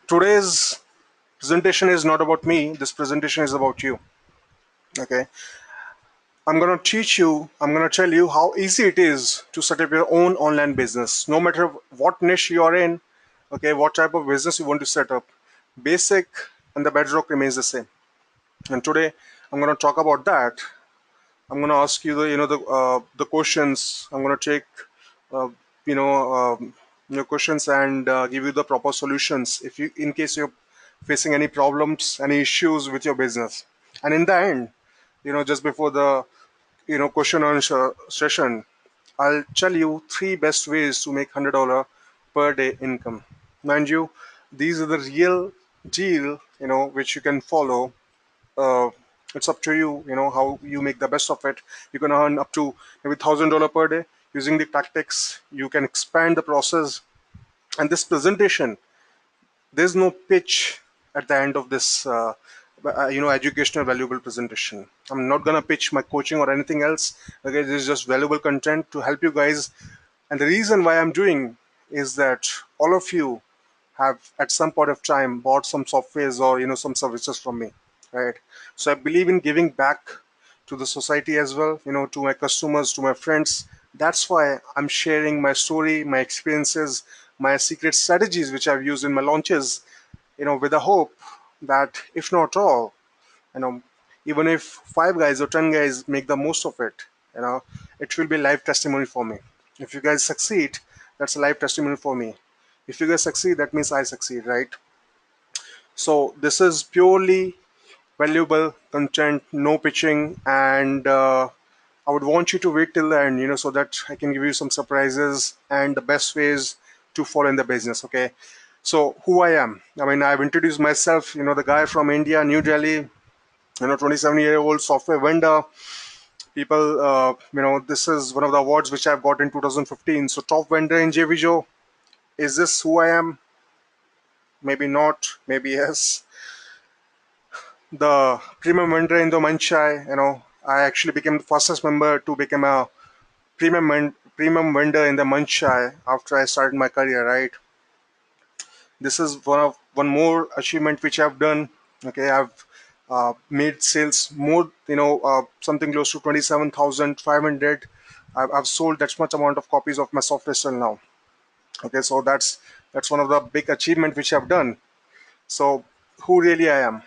Today's presentation is not about me. This presentation is about you. Okay. I'm going to teach you, I'm going to tell you how easy it is to set up your own online business. No matter what niche you are in, okay, what type of business you want to set up, basic and the bedrock remains the same. And today I'm going to talk about that. I'm going to ask you the questions. I'm going to take uh, you know your questions and give you the proper solutions if you in case you're facing any problems, any issues with your business. And in the end, just before the question and answer session, I'll tell you three best ways to make $100 per day income. Mind you, these are the real deal, which you can follow. uh, it's up to you, how you make the best of it. You can earn up to maybe $1,000 per day using the tactics. You can expand the process. And this presentation, there's no pitch at the end of this educational valuable presentation. I'm not gonna pitch my coaching or anything else. Okay, this is just valuable content to help you guys. And the reason why I'm doing is that all of you have at some point of time bought some softwares or some services from me, right? So I believe in giving back to the society as well, to my customers, to my friends. That's why I'm sharing my story, my experiences, my secret strategies which I've used in my launches, with the hope that if not all, you know even if 5 guys or 10 guys make the most of it, it will be live testimony for me. If you guys succeed, that's a live testimony for me. If you guys succeed, that means I succeed, right? So this is purely valuable content, no pitching. And I would want you to wait till the end, so that I can give you some surprises and the best ways to follow in the business. Okay. So who I am, I mean, I've introduced myself, the guy from India, New Delhi, 27-year-old software vendor. People, this is one of the awards which I've got in 2015. So top vendor in JVJO. Is this who I am? Maybe not, maybe yes. The premium vendor in the Manchai, I actually became the fastest member to become a premium vendor in the Manchai after I started my career, right? This is one more achievement which I've done. Okay, I've made sales more, something close to 27,500. I've sold that much amount of copies of my software till now. Okay, so that's one of the big achievement which I've done. So who really I am?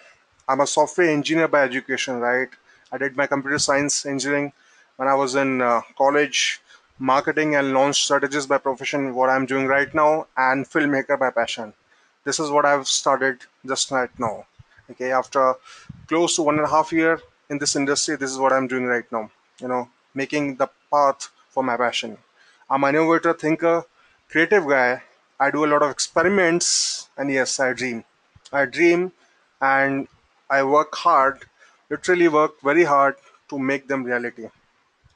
I'm a software engineer by education, right? I did my computer science engineering when I was in college, marketing and launch strategist by profession, what I'm doing right now, and filmmaker by passion. This is what I've started just right now. Okay, after close to 1.5 years in this industry, this is what I'm doing right now. Making the path for my passion. I'm an innovator, thinker, creative guy. I do a lot of experiments, and yes, I dream. I dream and I work hard, literally work very hard to make them reality.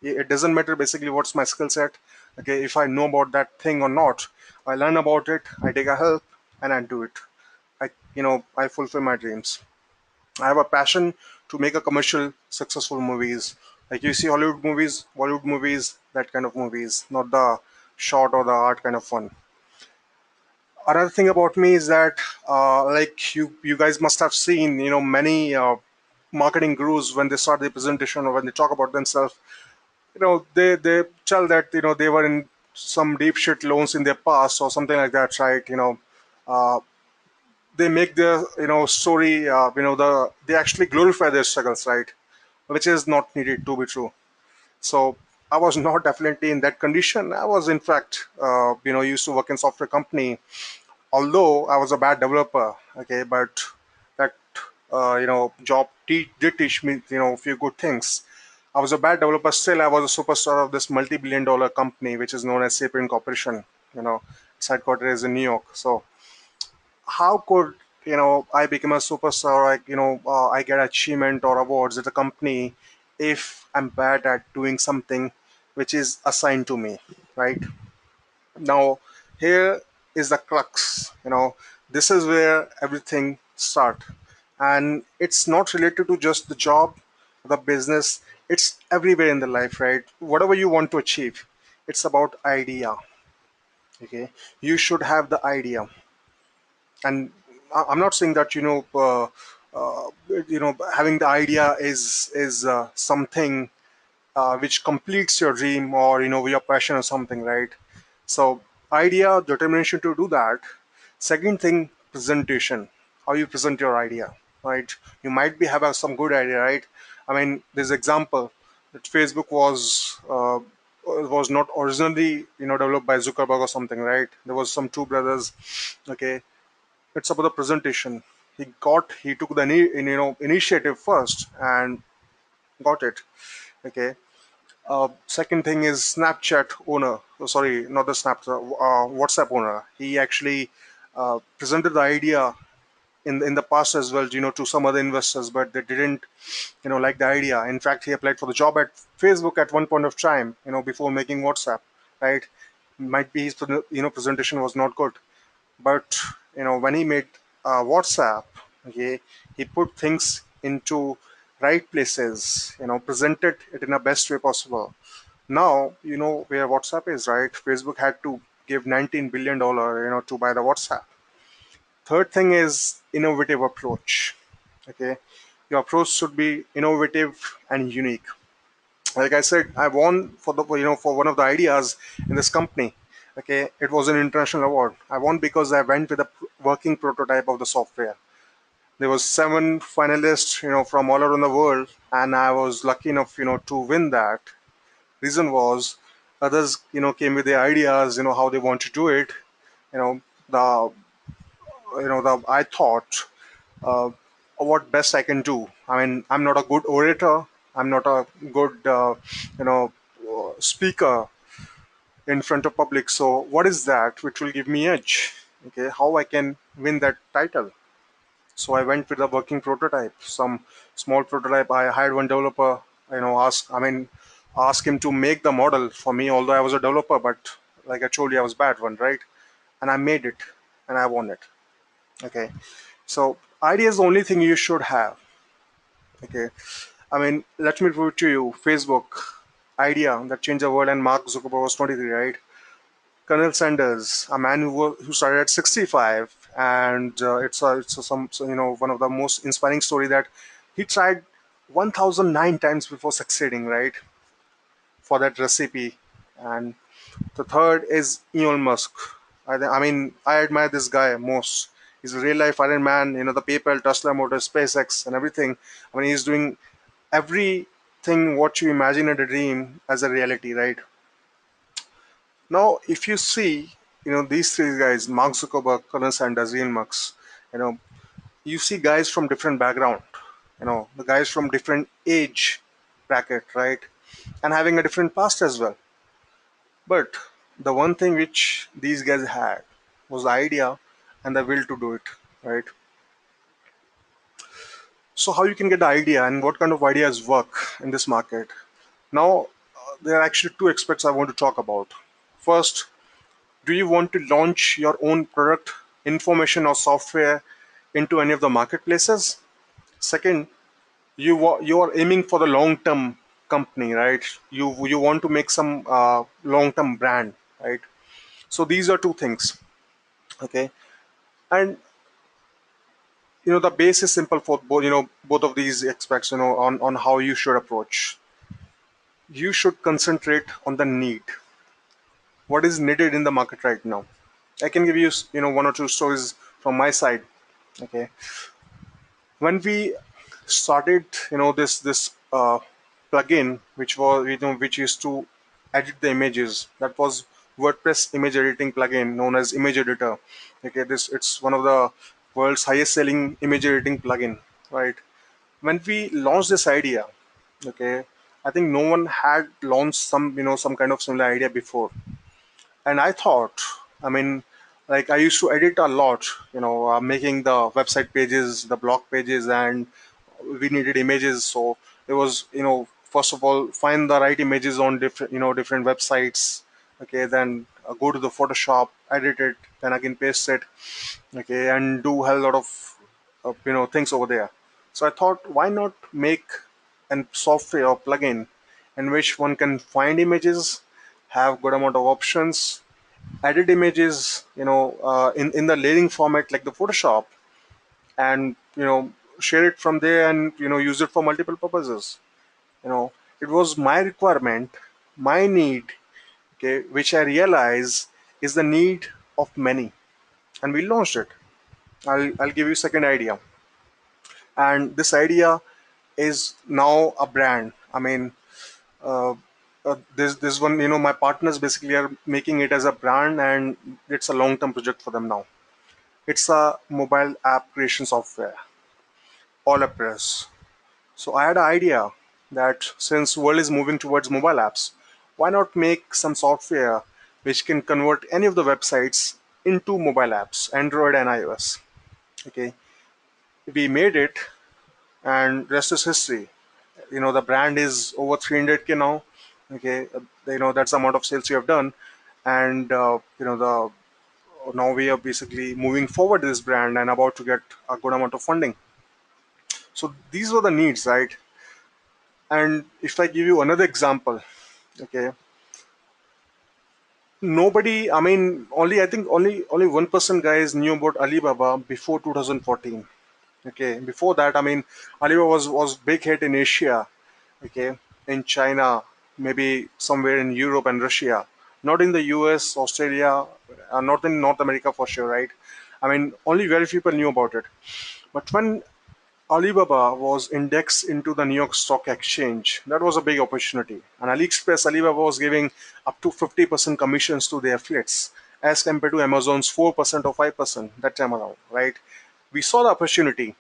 It doesn't matter basically what's my skill set. Okay, if I know about that thing or not, I learn about it, I take a help, and I do it. I fulfill my dreams. I have a passion to make a commercial successful movies. Like you see Hollywood movies, Bollywood movies, that kind of movies, not the short or the art kind of fun. Another thing about me is that like you guys must have seen, many marketing gurus when they start their presentation or when they talk about themselves, they tell that they were in some deep shit loans in their past or something like that, right? Uh, they make their story, they actually glorify their struggles, right? Which is not needed to be true. So I was not definitely in that condition. I was in fact used to work in software company, although I was a bad developer. Okay, but that job did teach me a few good things. I was a bad developer, still I was a superstar of this multi-billion-dollar company which is known as Sapient Corporation. Its headquarters is in New York. So how could I become a superstar? I get achievement or awards at a company if I'm bad at doing something which is assigned to me, right? Now, here is the crux. This is where everything start, and it's not related to just the job, the business. It's everywhere in the life, right? Whatever you want to achieve, it's about idea. Okay, you should have the idea, and I'm not saying that having the idea is something which completes your dream or your passion or something, right? So idea, determination to do that. Second thing, presentation, how you present your idea, right? You might be have some good idea, right? I mean, this example that Facebook was not originally developed by Zuckerberg or something, right? There was some two brothers. Okay, it's about the presentation. He took the initiative first and got it. Okay. Second thing is Snapchat owner. Oh, sorry, not the Snapchat. WhatsApp owner. He actually presented the idea in the past as well, to some other investors, but they didn't, like the idea. In fact, he applied for the job at Facebook at one point of time, before making WhatsApp, right? Might be his, presentation was not good, but when he made WhatsApp, okay, he put things into right places, presented it in the best way possible. Now you know where WhatsApp is, right? Facebook had to give $19 billion to buy the WhatsApp. Third thing is innovative approach. Okay, your approach should be innovative and unique. Like I said, I won for the for one of the ideas in this company. Okay, it was an international award. I won because I went with a working prototype of the software. There was seven finalists, from all around the world, and I was lucky enough, to win that. Reason was others, came with their ideas, how they want to do it. You know, the the I thought uh, what best I can do. I mean, I'm not a good orator. I'm not a good, you know, speaker in front of public. So what is that which will give me edge? Okay, how I can win that title? So I went with a working prototype, some small prototype. I hired one developer. Ask him to make the model for me. Although I was a developer, but like I told you, I was bad one, right? And I made it, and I won it. Okay, so idea is the only thing you should have. Okay, I mean, let me prove it to you. Facebook idea that changed the world, and Mark Zuckerberg was 23, right? Colonel Sanders, a man who started at 65, and it's one of the most inspiring story that he tried 1,009 times before succeeding, right, for that recipe. And the third is Elon Musk. I mean, I admire this guy most. He's a real life Iron Man. The PayPal, Tesla Motors, SpaceX, and everything. I mean, he's doing everything what you imagine in a dream as a reality, right? Now, if you see, these three guys, Mark Zuckerberg, Colonel Sanders, Elon Musk, you know, you see guys from different background, the guys from different age bracket, right? And having a different past as well. But the one thing which these guys had was the idea and the will to do it, right? So how you can get the idea and what kind of ideas work in this market? Now, there are actually two aspects I want to talk about. First, do you want to launch your own product, information, or software into any of the marketplaces? Second, you are aiming for the long term company, right? You want to make some long term brand, right? So these are two things, okay? And the base is simple for both. Both of these aspects. On how you should approach. You should concentrate on the need. What is needed in the market right now? I can give you one or two stories from my side. Okay, when we started this plugin which used to edit the images, that was WordPress image editing plugin known as image editor. Okay, this it's one of the world's highest selling image editing plugin, right? When we launched this idea, okay, I think no one had launched some kind of similar idea before. And I thought, I mean, like I used to edit a lot, making the website pages, the blog pages, and we needed images. So it was, first of all, find the right images on different websites. Okay, then go to the Photoshop, edit it, then again paste it. Okay, and do a lot of things over there. So I thought, why not make an software or plugin in which one can find images, have good amount of options, edit images, in the layering format like the Photoshop, and share it from there and use it for multiple purposes. you know it was my requirement, my need, okay, which I realize is the need of many, and we launched it. I'll give you second idea, and this idea is now a brand. I mean, uh, this one, my partners basically are making it as a brand, and it's a long-term project for them now. It's a mobile app creation software, all press. So I had an idea that since world is moving towards mobile apps, why not make some software which can convert any of the websites into mobile apps, Android and iOS. Okay, we made it, and rest is history. The brand is over 300K now. Okay, that's the amount of sales we have done, and the now we are basically moving forward this brand and about to get a good amount of funding. So these were the needs, right? And if I give you another example, okay, nobody, I mean, only I think only 1% guys knew about Alibaba before 2014. Okay, before that, I mean, Alibaba was big hit in Asia, okay, in China, maybe somewhere in Europe and Russia, not in the US, Australia, not in North America for sure, right? I mean, only very few people knew about it. But when Alibaba was indexed into the New York Stock Exchange, that was a big opportunity. And AliExpress, Alibaba was giving up to 50% commissions to their affiliates as compared to Amazon's 4% or 5% that time around, right? We saw the opportunity.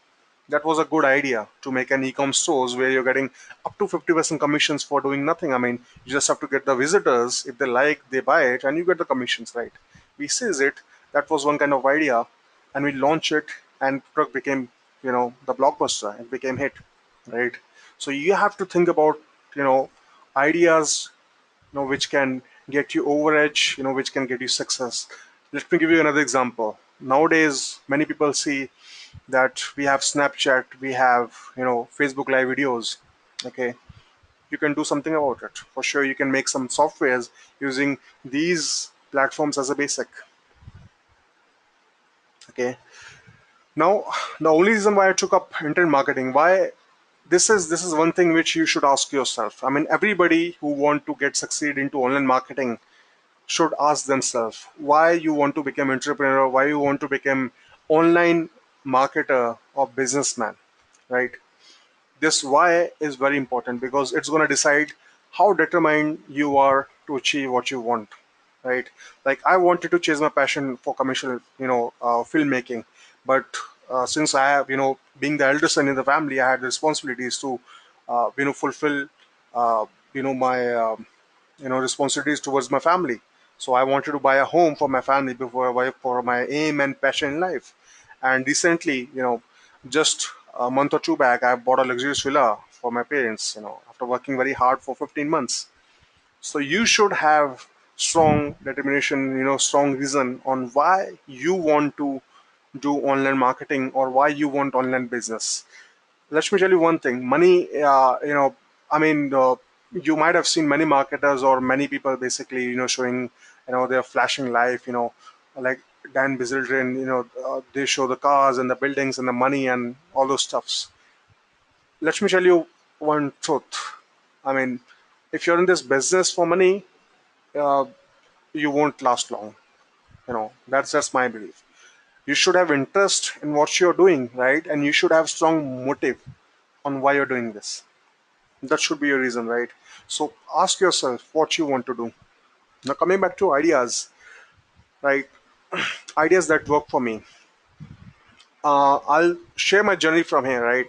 That was a good idea to make an e-com stores where you're getting up to 50% commissions for doing nothing. I mean, you just have to get the visitors. If they like, they buy it, and you get the commissions, right? We seized it. That was one kind of idea, and we launched it, and product became, the blockbuster. It became hit, right? So you have to think about, ideas, which can get you over edge, which can get you success. Let me give you another example. Nowadays, many people see that we have Snapchat, we have, Facebook live videos. Okay, you can do something about it. For sure, you can make some softwares using these platforms as a basic. Okay. Now, the only reason why I took up internet marketing, why this is one thing which you should ask yourself. I mean, everybody who want to get succeed into online marketing should ask themselves why you want to become entrepreneur, why you want to become online marketer or businessman, right? This why is very important because it's going to decide how determined you are to achieve what you want, right? Like I wanted to chase my passion for commercial, filmmaking, but since I have, being the eldest son in the family, I had responsibilities to, fulfill, my, responsibilities towards my family. So I wanted to buy a home for my family before for my aim and passion in life. And recently, just a month or two back, I bought a luxurious villa for my parents. After working very hard for 15 months. So you should have strong determination, strong reason on why you want to do online marketing or why you want online business. Let me tell you one thing. Money, I mean, you might have seen many marketers or many people basically, showing, their flashing life, like Dan Bizzledrin, they show the cars and the buildings and the money and all those stuffs. Let me tell you one truth. I mean, if you're in this business for money, uh, you won't last long. That's just my belief. You should have interest in what you're doing, right? And you should have strong motive on why you're doing this. That should be your reason, right? So ask yourself what you want to do. Now coming back to ideas, right? Ideas that work for me. I'll share my journey from here, right?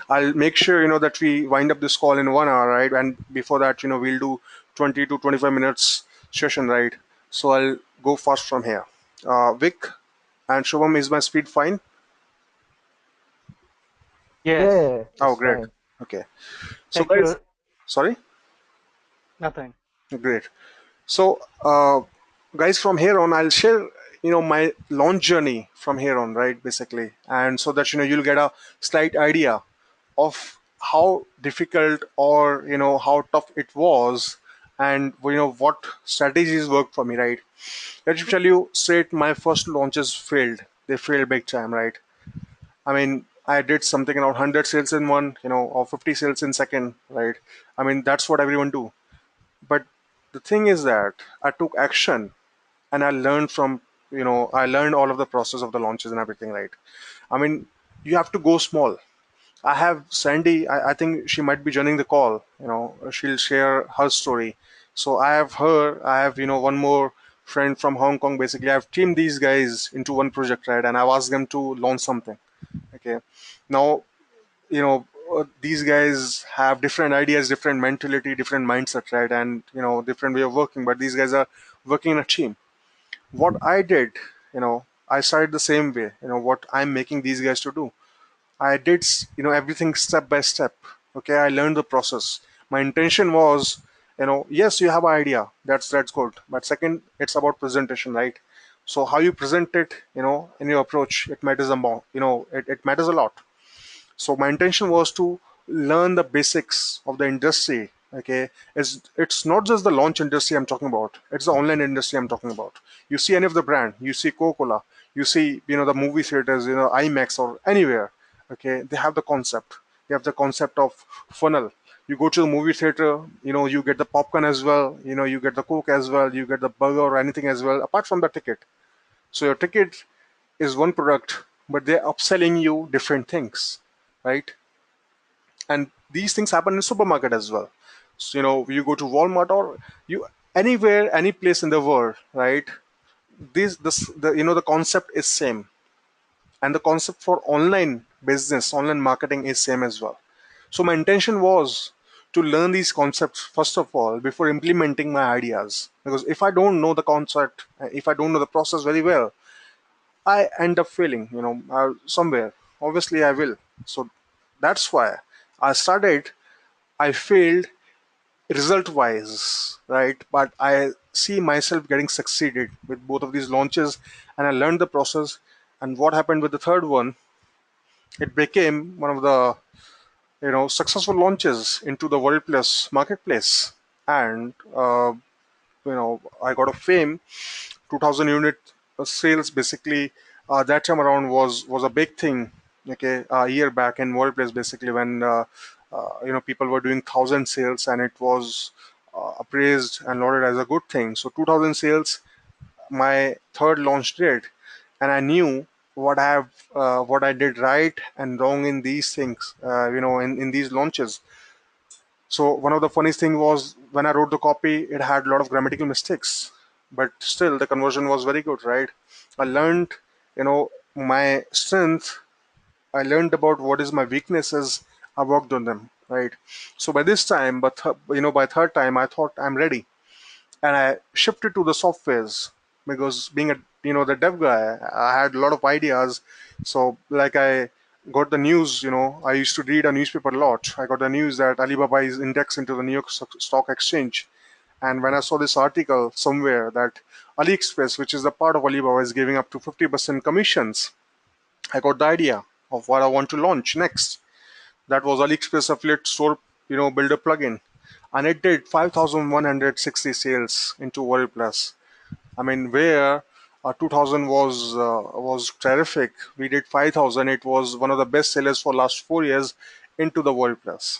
I'll make sure that we wind up this call in 1 hour, right? And before that, we'll do 20 to 25 minutes session, right? So I'll go fast from here. Vic and Shubham, is my speed fine? Yes, Yeah, Oh, it's great. fine. Okay. So thank guys, you. sorry. Nothing. Great. So, guys, from here on, I'll share, my launch journey from here on, right, basically, and so that you'll get a slight idea of how difficult or how tough it was, and what strategies worked for me, right? Let me tell you straight, my first launches failed. They failed big time, right? I mean, I did something around 100 sales in one, or 50 sales in second, right? I mean, that's what everyone do. But the thing is that I took action and I learned from, I learned all of the process of the launches and everything, right? I mean, you have to go small. I have Sandy, I think she might be joining the call, she'll share her story. So I have her, I have, one more friend from Hong Kong. Basically, I've teamed these guys into one project, right? And I've asked them to launch something. Okay. Now, these guys have different ideas, different mentality, different mindset, right? And, different way of working, but these guys are working in a team. What I did, I started the same way, what I'm making these guys to do. I did, everything step by step. Okay, I learned the process. My intention was, yes, you have an idea. That's good. But second, it's about presentation, right? So how you present it, in your approach, it matters a more. It matters a lot. So my intention was to learn the basics of the industry. Okay, it's not just the launch industry I'm talking about. It's the online industry I'm talking about. You see any of the brand, you see Coca-Cola, you see the movie theaters, IMAX or anywhere. Okay, they have the concept. They have the concept of funnel. You go to the movie theater, you get the popcorn as well, you get the Coke as well, you get the burger or anything as well, apart from the ticket. So your ticket is one product, but they're upselling you different things, right? And these things happen in supermarket as well. So you go to Walmart or you anywhere, any place in the world, right? This the concept is same, and the concept for online business, online marketing is same as well. So my intention was to learn these concepts first of all before implementing my ideas, because if I don't know the concept, if I don't know the process very well, I end up failing, somewhere. Obviously, I will. So that's why I started. I failed result wise, right? But I see myself getting succeeded with both of these launches, and I learned the process. And what happened with the third one? It became one of the successful launches into the World Plus marketplace, and I got a fame 2000 unit sales basically. That time around was a big thing. Okay, a year back in WordPress, basically when people were doing 1000 sales, and it was appraised and lauded as a good thing. So 2000 sales, my third launch did, and I knew what I did right and wrong in these things, in these launches. So one of the funniest thing was when I wrote the copy, it had a lot of grammatical mistakes, but still the conversion was very good, right? I learned, my strength. I learned about what is my weaknesses. I worked on them, right? So by this time, by third time, I thought I'm ready, and I shifted to the softwares, because being a the dev guy, I had a lot of ideas. So like I got the news. I used to read a newspaper a lot. I got the news that Alibaba is indexed into the New York Stock Exchange, and when I saw this article somewhere that AliExpress, which is a part of Alibaba, is giving up to 50% commissions, I got the idea of what I want to launch next. That was AliExpress affiliate store, builder plugin, and it did 5,160 sales into World Plus. I mean, where 2000 was terrific. We did 5,000. It was one of the best sellers for last 4 years into the World Plus,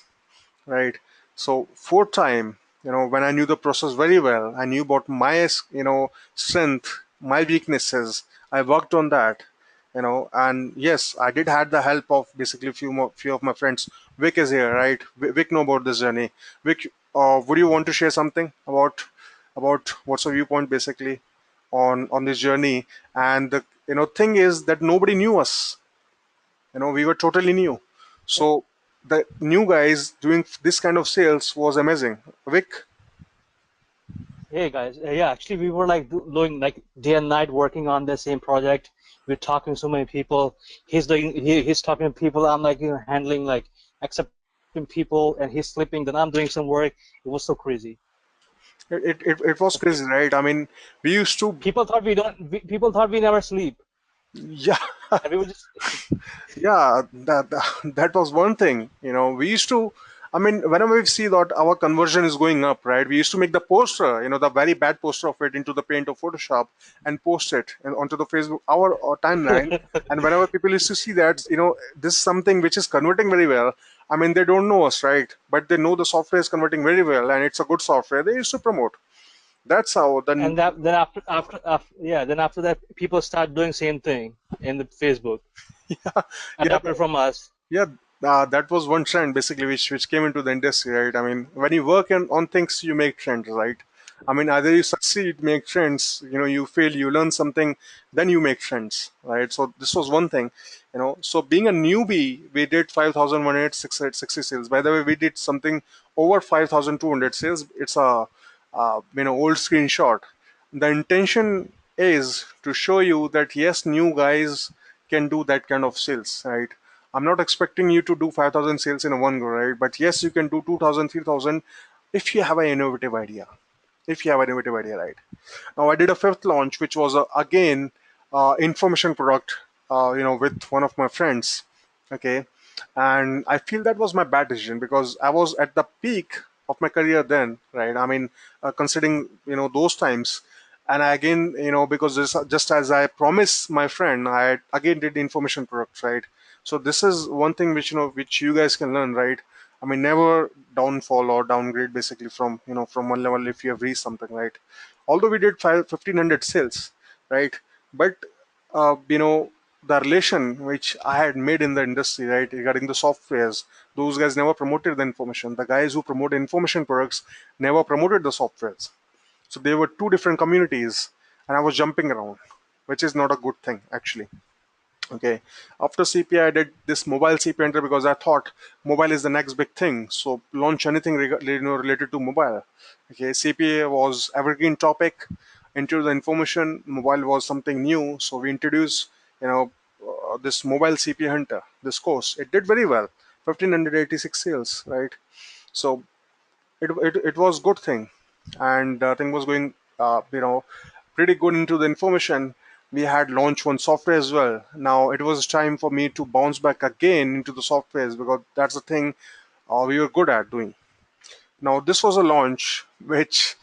right? So fourth time, when I knew the process very well, I knew about my strength, my weaknesses. I worked on that, and yes, I did had the help of basically few of my friends. Vic is here, right? Vic know about this journey. Vic, would you want to share something about what's your viewpoint basically on this journey? And the thing is that nobody knew us. We were totally new. So the new guys doing this kind of sales was amazing. Vic, Hey guys, yeah, actually we were like doing like day and night working on the same project. We're talking to so many people. He's talking to people. I'm like handling like accepting people, and he's sleeping. Then I'm doing some work. It was so crazy. it was But crazy, right? I mean, we used to, people thought we don't. People thought we never sleep, yeah, and we would just yeah, that was one thing. We used to. I mean, whenever we see that our conversion is going up, right? We used to make the poster, the very bad poster of it into the Paint or Photoshop and post it and onto the Facebook, our timeline. And whenever people used to see that, this is something which is converting very well. I mean, they don't know us, right? But they know the software is converting very well and it's a good software. They used to promote. That's how then. And that then after yeah, then after that people start doing same thing in the Facebook, Yeah, adapted from us. yeah, that was one trend basically which came into the industry, right? I mean, when you work on things, you make trends, right? I mean, either you succeed, make trends, you fail, you learn something, then you make trends, right? So this was one thing, So being a newbie, we did 5,160 sales. By the way, we did something over 5,200 sales. It's a old screenshot. The intention is to show you that yes, new guys can do that kind of sales, right? I'm not expecting you to do 5,000 sales in a one go, right? But yes, you can do 2,000, 3,000 if you have an innovative idea. If you have an innovative idea, right? Now I did a fifth launch, which was again information product, with one of my friends. Okay, and I feel that was my bad decision because I was at the peak of my career then, right? I mean, considering those times, and I again because just as I promised my friend, I again did information product, right? So this is one thing which which you guys can learn, right? I mean, never downfall or downgrade basically from from one level if you have reached something, right? Although we did 1,500 sales, right? But the relation which I had made in the industry, right, regarding the softwares, those guys never promoted the information. The guys who promote information products never promoted the softwares. So they were two different communities, and I was jumping around, which is not a good thing actually. Okay. After CPI, I did this mobile CPI enter because I thought mobile is the next big thing. So launch anything related to mobile. Okay. CPA was evergreen topic. Into the information, mobile was something new. So we introduced, this mobile CPA hunter, this course. It did very well. 1,586 sales, right? So it was good thing, and thing was going pretty good into the information. We had launched one software as well. Now it was time for me to bounce back again into the softwares because that's the thing we were good at doing. Now this was a launch which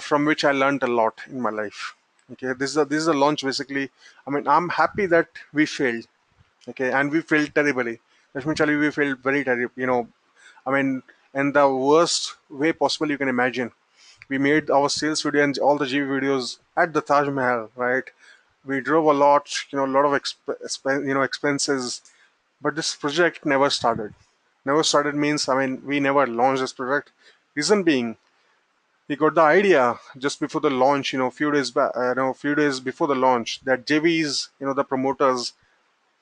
from which I learned a lot in my life. Okay, this is a launch basically. I mean, I'm happy that we failed. Okay, and we failed terribly. Let me tell you, we failed very terribly. I mean, in the worst way possible you can imagine. We made our sales video and all the GV videos at the Taj Mahal, right? We drove a lot, a lot of expenses, but this project never started. Never started means, I mean, we never launched this project. Reason being, we got the idea just before the launch, few days back, few days before the launch, that JVs, the promoters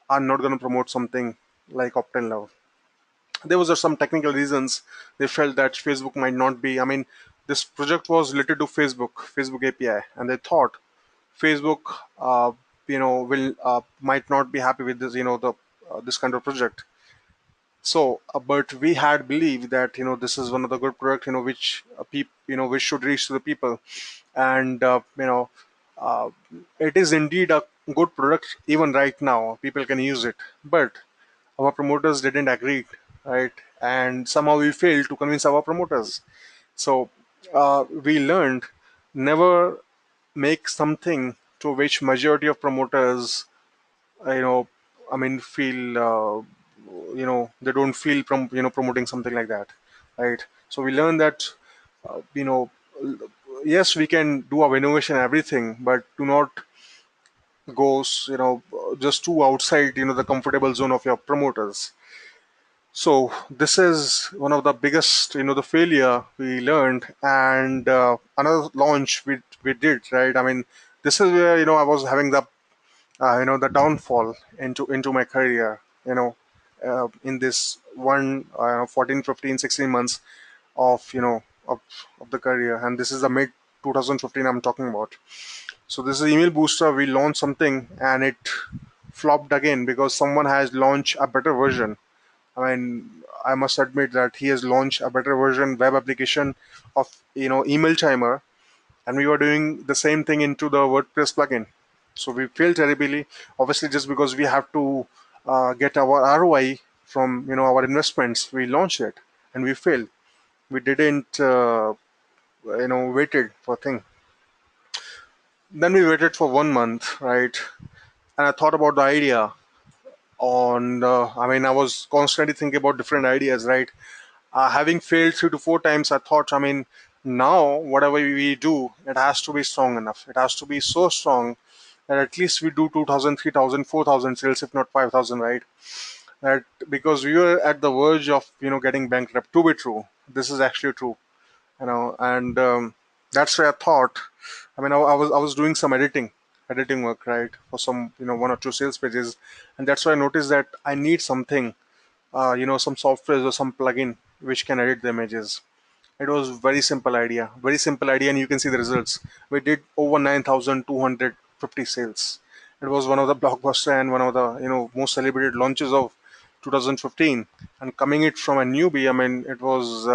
are not going to promote something like Optin Love. There was some technical reasons. They felt that Facebook might not be, I mean, this project was related to Facebook API, and they thought Facebook will might not be happy with this, the this kind of project. So but we had believed that this is one of the good product, which which should reach to the people. And uh, it is indeed a good product. Even right now people can use it, but our promoters didn't agree, right? And somehow we failed to convince our promoters. So we learned, never make something to which majority of promoters, you know I mean, feel they don't feel promoting something like that, right? So we learned that yes, we can do our innovation and everything, but do not goes just too outside the comfortable zone of your promoters. So this is one of the biggest, the failure we learned. And another launch we did, right? I mean, this is where I was having the downfall into my career, in this one 14, 15, 16 months of of the career. And this is the mid 2015 I'm talking about. So this is email booster. We launched something and it flopped again because someone has launched a better version. I mean, I must admit that he has launched a better version web application of email timer, and we were doing the same thing into the WordPress plugin. So we failed terribly, obviously, just because we have to get our ROI from our investments. We launched it, and we failed. We didn't waited for thing. Then we waited for 1 month, right? And I thought about the idea on I was constantly thinking about different ideas, right? Having failed 3 to 4 times, I thought, now whatever we do, it has to be strong enough. It has to be so strong that at least we do 2,000, 3,000, 4,000 sales, if not 5,000, right? That because we were at the verge of getting bankrupt. To be true, this is actually true, and that's why I thought. I was doing some editing work, right, for some one or two sales pages, and that's why I noticed that I need something, some software or some plugin which can edit the images. It was very simple idea, and you can see the results. We did over 9,250 sales. It was one of the blockbuster and one of the most celebrated launches of 2015. And coming it from a newbie, it was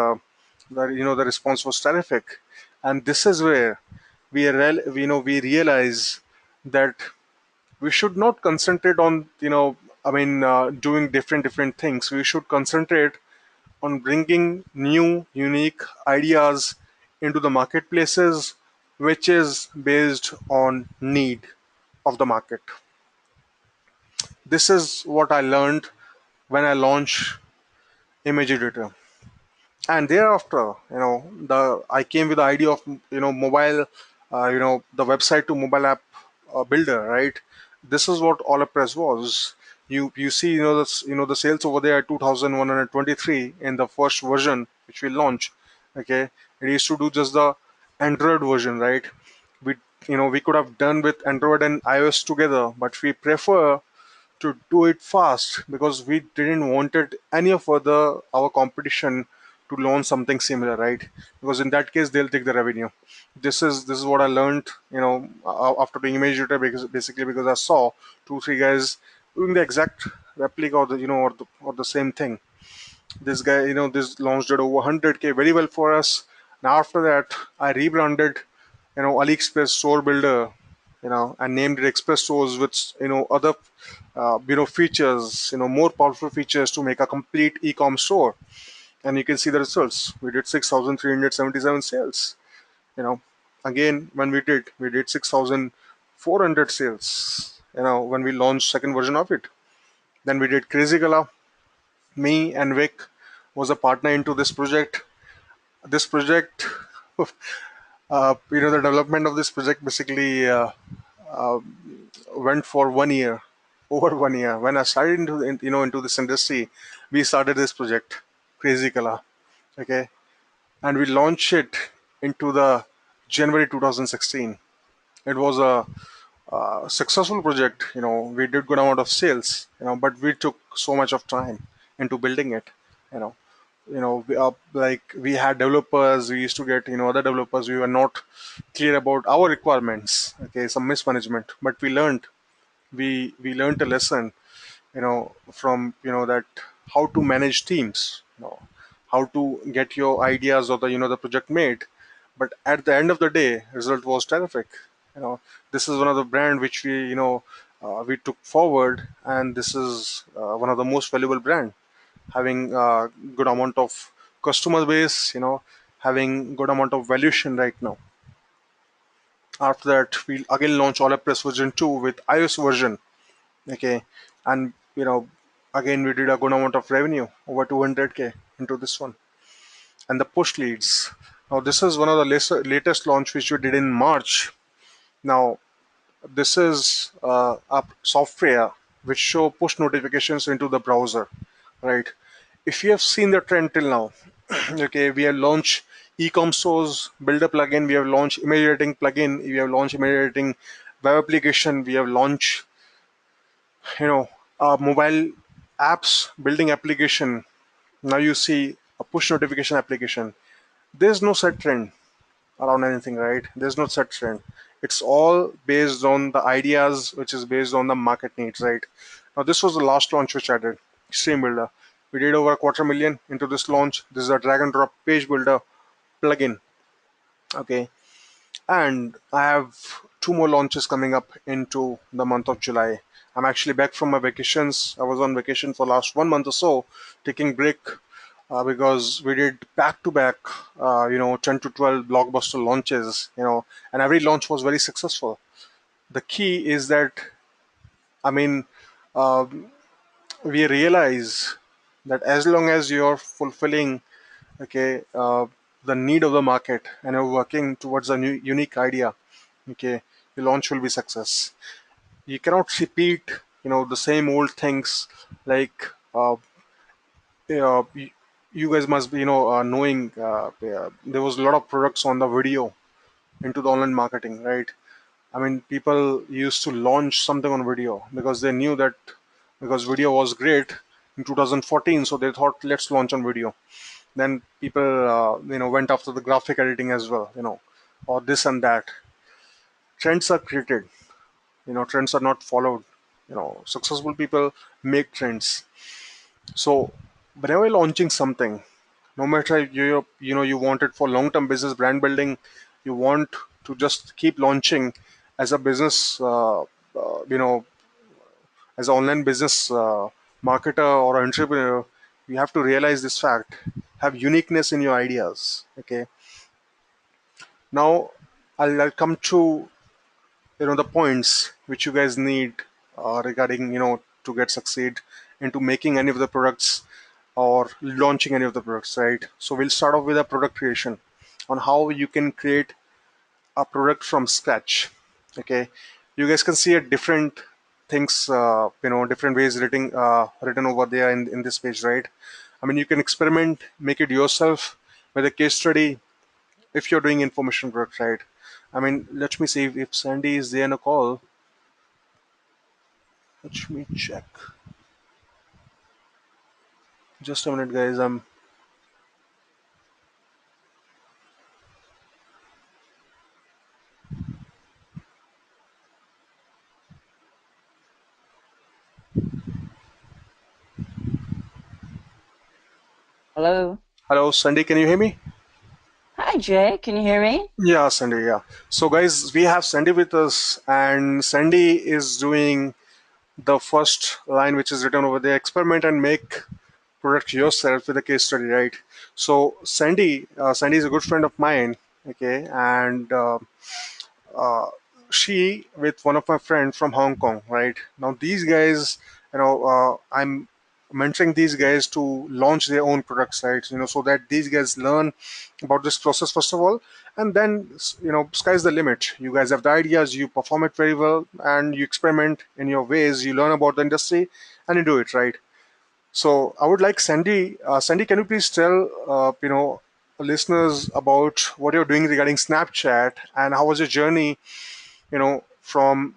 the response was terrific. And this is where we realize that we should not concentrate on doing different things. We should concentrate on bringing new, unique ideas into the marketplaces, which is based on need of the market. This is what I learned when I launched Image Editor. And thereafter, the I came with the idea of mobile, the website to mobile app builder, right? This is what Press was. You see, the sales over there at 2,123 in the first version which we launched. Okay, it used to do just the Android version, right? We could have done with Android and iOS together, but we prefer to do it fast because we didn't wanted any of our competition to launch something similar, right? Because in that case they'll take the revenue. This is what I learned, after doing image data, because basically because I saw 2 3 guys doing the exact replica or the same thing. This guy, this launched at over 100K very well for us. Now after that I rebranded AliExpress store builder, and named it Express Stores with other features, more powerful features to make a complete e-com store. And you can see the results. We did 6,377 sales. You know, again when we did 6,400 sales. When we launched second version of it. Then we did Crazy Gala. Me and Vic was a partner into this project. This project, the development of this project basically went for 1 year, over 1 year. When I started into this industry, we started this project, Crazy Color, okay, and we launched it into the January 2016. It was a successful project. We did good amount of sales, but we took so much of time into building it. You know, like we had developers. We used to get other developers. We were not clear about our requirements. Okay, some mismanagement, but we learned a lesson, from that how to manage teams, how to get your ideas or the project made. But at the end of the day, result was terrific. This is one of the brand which we took forward, and this is one of the most valuable brand, having good amount of customer base, having good amount of valuation right now. After that, we again launch Press version 2 with iOS version. Okay, and again we did a good amount of revenue, over 200K into this one. And the push leads. Now this is one of the latest launch which we did in March. Now this is a software which show push notifications into the browser, right? If you have seen the trend till now, okay, we have launched e-com stores, builder plugin, we have launched image editing plugin, we have launched image editing web application, we have launched mobile apps building application. Now you see a push notification application. There's no set trend around anything, right? There's no set trend. It's all based on the ideas, which is based on the market needs, right? Now this was the last launch which I did, stream builder. We did over a 250,000 into this launch. This is a drag and drop page builder plugin. Okay, and I have two more launches coming up into the month of July. I'm actually back from my vacations. I was on vacation for last 1 month or so, taking break because we did back to back, 10 to 12 blockbuster launches, and every launch was very successful. The key is that, I mean, uh, we realize that as long as you're fulfilling, okay, the need of the market and you're working towards a new unique idea, okay, your launch will be success. You cannot repeat, the same old things like, you, you guys must be, knowing, there was a lot of products on the video into the online marketing, right? I mean, people used to launch something on video because they knew that, because video was great in 2014, so they thought let's launch on video. Then people, went after the graphic editing as well, or this and that. Trends are created, trends are not followed. Successful people make trends. So whenever you're launching something, no matter if you want it for long-term business brand building, you want to just keep launching as a business, as an online business marketer or entrepreneur, you have to realize this fact: have uniqueness in your ideas. Okay, now I'll come to the points which you guys need regarding to get succeed into making any of the products or launching any of the products, right? So we'll start off with a product creation on how you can create a product from scratch. Okay, you guys can see a different things, different ways written over there in this page, right? I mean, you can experiment, make it yourself with a case study if you're doing information product, right? I mean, let me see if Sandy is there in a call. Let me check. Just a minute, guys. Hello. Hello, Sandy. Can you hear me? Hi, Jay. Can you hear me? Yeah, Sandy. Yeah. So, guys, we have Sandy with us, and Sandy is doing the first line, which is written over there: experiment and make product yourself with a case study, right? So, Sandy is a good friend of mine. Okay, and uh, she with one of my friends from Hong Kong, right? Now these guys, I'm mentoring these guys to launch their own products, right? So that these guys learn about this process first of all, and then sky's the limit. You guys have the ideas, you perform it very well, and you experiment in your ways. You learn about the industry, and you do it right. So I would like Sandy. Sandy, can you please tell listeners about what you're doing regarding Snapchat and how was your journey, from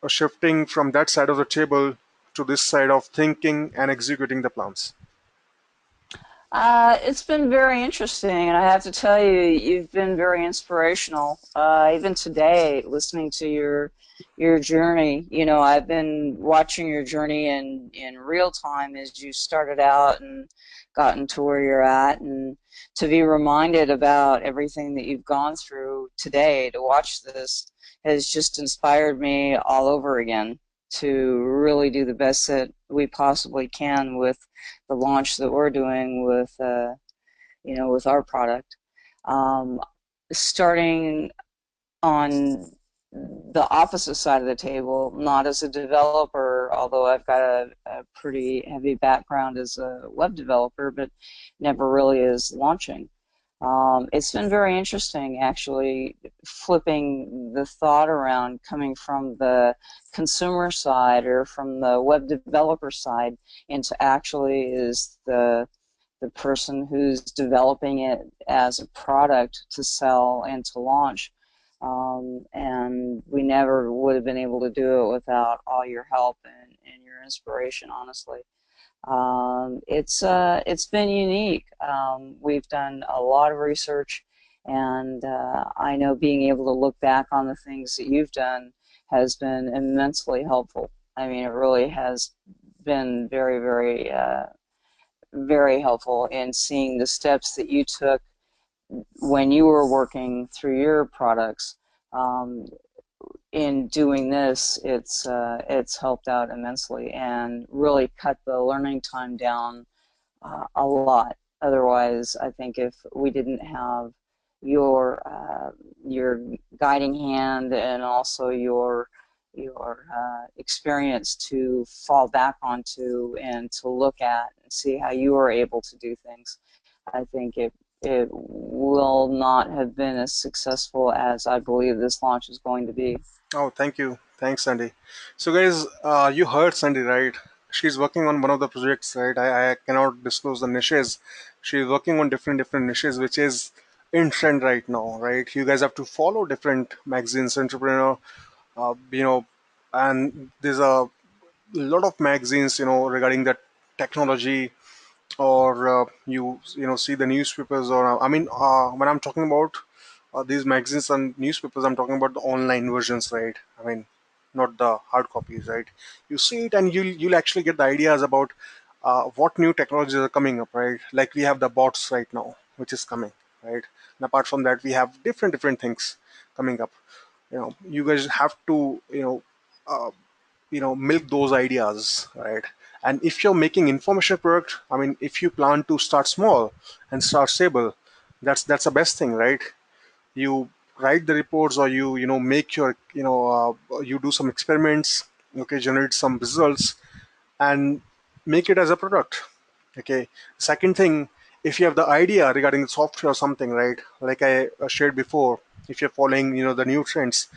shifting from that side of the table to this side of thinking and executing the plans. It's been very interesting, and I have to tell you, you've been very inspirational. Even today, listening to your journey, I've been watching your journey in real time as you started out and gotten to where you're at, and to be reminded about everything that you've gone through today, to watch this has just inspired me all over again to really do the best that we possibly can with the launch that we're doing with with our product. Um, Starting on the opposite side of the table, not as a developer, although I've got a pretty heavy background as a web developer, but never really as launching. It's been very interesting, actually, flipping the thought around, coming from the consumer side or from the web developer side into actually is the person who's developing it as a product to sell and to launch. And we never would have been able to do it without all your help and your inspiration, honestly. It's been unique. We've done a lot of research, and I know being able to look back on the things that you've done has been immensely helpful. I mean, it really has been very, very, very helpful in seeing the steps that you took when you were working through your products. Um, in doing this, it's helped out immensely and really cut the learning time down a lot. Otherwise, I think if we didn't have your guiding hand and also your experience to fall back onto and to look at and see how you are able to do things, I think it will not have been as successful as I believe this launch is going to be. Oh, thank you. Thanks, Sandy. So, guys, you heard Sandy, right? She's working on one of the projects, right? I cannot disclose the niches. She's working on different niches, which is in trend right now, right? You guys have to follow different magazines, entrepreneur, you know, and there's a lot of magazines, regarding the technology, or you know see the newspapers, or when I'm talking about these magazines and newspapers, I'm talking about the online versions, right? I mean, not the hard copies, right? You see it and you'll actually get the ideas about what new technologies are coming up, right? Like we have the bots right now, which is coming, right? And apart from that, we have different things coming up. You guys have to uh, milk those ideas, right? And if you're making information product, I mean, if you plan to start small and start stable, that's the best thing, right? You write the reports, or make your you do some experiments, okay, generate some results, and make it as a product. Okay. Second thing, if you have the idea regarding the software or something, right? Like I shared before, if you're following, the new trends,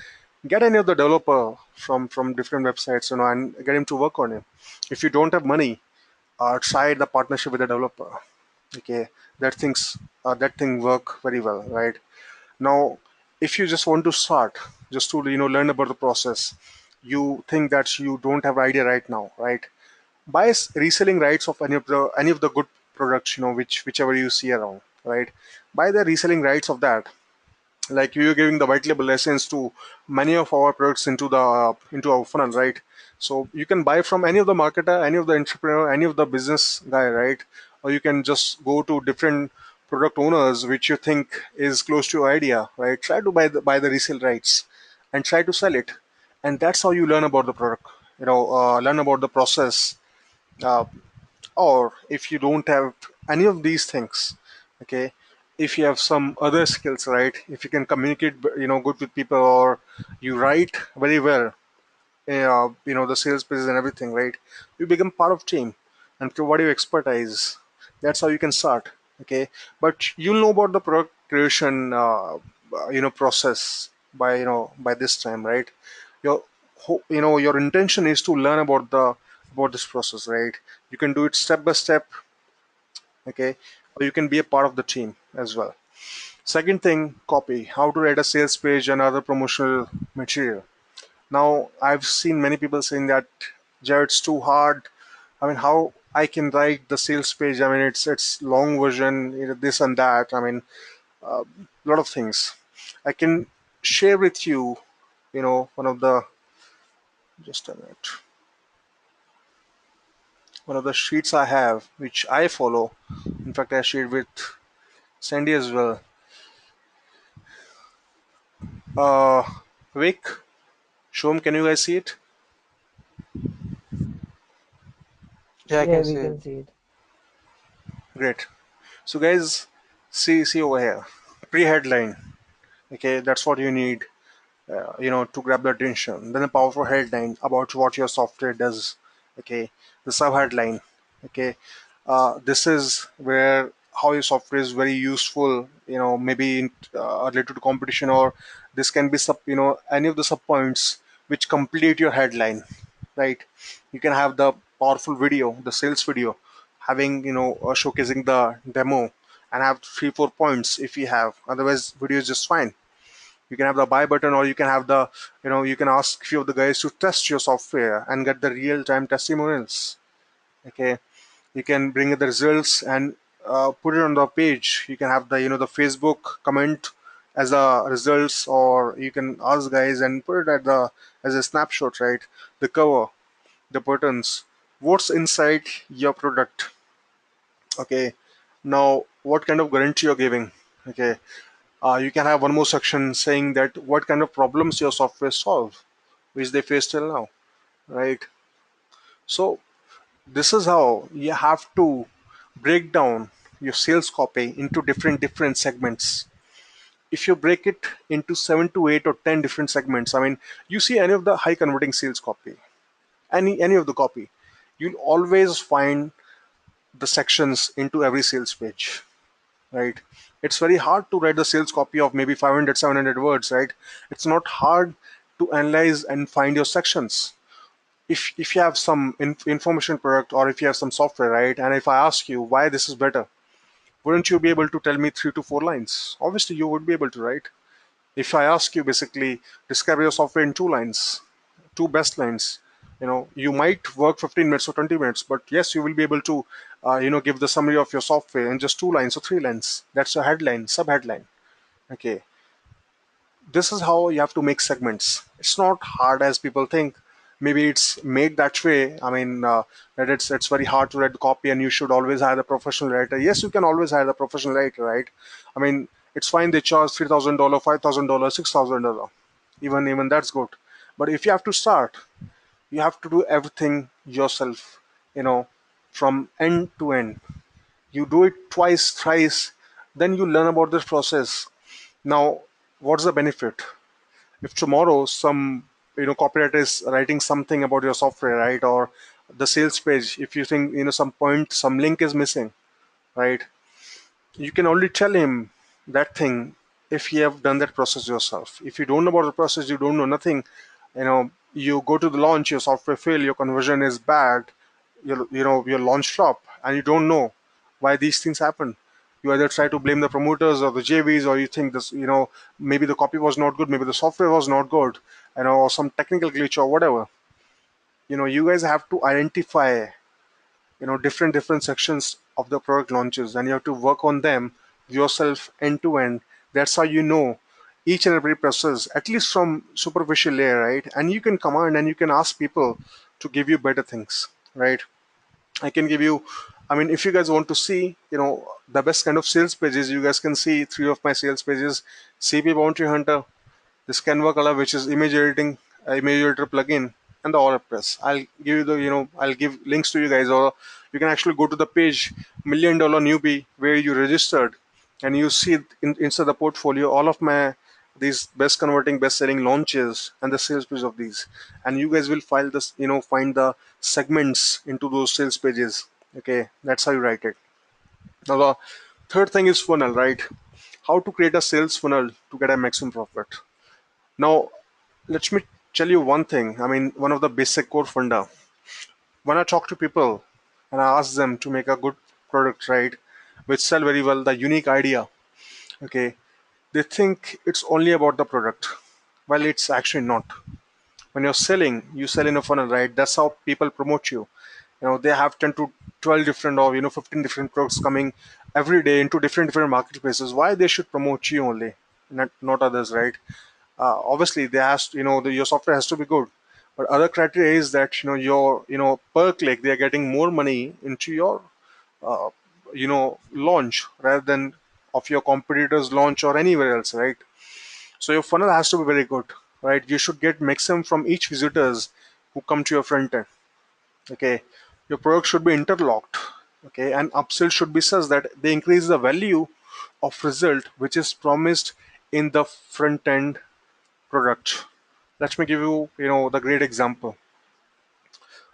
get any of the developer from different websites, and get him to work on it. If you don't have money, try the partnership with the developer. Okay, that thing work very well, right? Now, if you just want to start, just to learn about the process, you think that you don't have idea right now, right? Buy reselling rights of any of the good products, whichever you see around, right? Buy the reselling rights of that. Like we are giving the white label license to many of our products into our funnel, right? So you can buy from any of the marketer, any of the entrepreneur, any of the business guy, right? Or you can just go to different product owners which you think is close to your idea, right? Try to buy the resale rights and try to sell it. And that's how you learn about the product, learn about the process. uh, or if you don't have any of these things, okay, if you have some other skills, right? If you can communicate good with people, or you write very well, the sales pitches and everything, right? You become part of team and provide your expertise. That's how you can start, okay? But you'll know about the product creation process by this time, right? your your intention is to learn about this process, right? You can do it step by step, okay, or you can be a part of the team as well. Second thing, copy, how to write a sales page and other promotional material. Now, I've seen many people saying that, Jared, it's too hard. I mean, how I can write the sales page? I mean, it's long version, this and that. I mean, a lot of things. I can share with you, one of the, just a minute, one of the sheets I have, which I follow. In fact, I shared with Sandy as well. Uh, Vic, Shom, can you guys see it? Yeah, I Yeah, can we see can it. see it. Great. So, guys, see over here. Pre-headline. Okay, that's what you need, to grab the attention. Then a powerful headline about what your software does. Okay, the sub-headline. Okay, this is where how your software is very useful. Maybe related to competition, or this can be any of the sub points which complete your headline, right? You can have the powerful video, the sales video, having showcasing the demo, and have 3 4 points if you have. Otherwise, video is just fine. You can have the buy button, or you can have the you can ask few of the guys to test your software and get the real-time testimonials. Okay, you can bring in the results and put it on the page. You can have the the Facebook comment as the results, or you can ask guys and put it at the as a snapshot, right? The cover, the buttons, what's inside your product. Okay, now what kind of guarantee you're giving. Okay, you can have one more section saying that what kind of problems your software solve, which they face till now, right? So this is how you have to break down your sales copy into different segments. If you break it into 7 to 8 or 10 different segments, I mean, you see any of the high converting sales copy, any of the copy, you'll always find the sections into every sales page, right? It's very hard to write the sales copy of maybe 500, 700 words, right? It's not hard to analyze and find your sections. If you have some information product, or if you have some software, right? And if I ask you why this is better, wouldn't you be able to tell me 3 to 4 lines? Obviously, you would be able to, right? If I ask you basically describe your software in 2 lines, two best lines, you might work 15 minutes or 20 minutes, but yes, you will be able to, give the summary of your software in just 2 lines or 3 lines. That's a headline, sub headline. Okay, this is how you have to make segments. It's not hard as people think. Maybe it's made that way. I mean, that it's very hard to write the copy, and you should always hire a professional writer. Yes, you can always hire a professional writer, right? I mean, it's fine. They charge $3,000, $5,000, $6,000. Even that's good. But if you have to start, you have to do everything yourself. You know, from end to end. You do it twice, thrice, then you learn about this process. Now, what's the benefit? If tomorrow some copywriter is writing something about your software, right, or the sales page, if you think some point, some link is missing, right, you can only tell him that thing if you have done that process yourself. If you don't know about the process, you don't know nothing. You go to the launch, your software fail, your conversion is bad, your launch flop, and you don't know why these things happen. You either try to blame the promoters or the JVs, or you think this, maybe the copy was not good, maybe the software was not good, or some technical glitch or whatever. You guys have to identify different sections of the product launches, and you have to work on them yourself end to end. That's how each and every process, at least from superficial layer, right? And you can command and you can ask people to give you better things, right? I can give you, I mean, if you guys want to see the best kind of sales pages, you guys can see 3 of my sales pages: CP Bounty Hunter, this Canva color, which is image editor plugin, and the WordPress. I'll give you I'll give links to you guys, or you can actually go to the page $1 million newbie where you registered, and you see inside the portfolio all of my these best converting, best selling launches and the sales page of these, and you guys will find the segments into those sales pages. Okay, that's how you write it. Now the third thing is funnel, right? How to create a sales funnel to get a maximum profit. Now, let me tell you one thing. I mean, one of the basic core funda. When I talk to people and I ask them to make a good product, right, which sell very well, the unique idea, okay, they think it's only about the product. Well, it's actually not. When you're selling, you sell in a funnel, right? That's how people promote you. They have 10 to 12 different, or 15 different products coming every day into different marketplaces. Why they should promote you only, not others, right? Obviously they has to, your software has to be good, but other criteria is that your per click they are getting more money into your uh, launch rather than of your competitors launch or anywhere else, right? So your funnel has to be very good, right? You should get maximum from each visitors who come to your front end. Okay, your product should be interlocked. Okay, and upsell should be such that they increase the value of result which is promised in the front end product. Let me give you, the great example.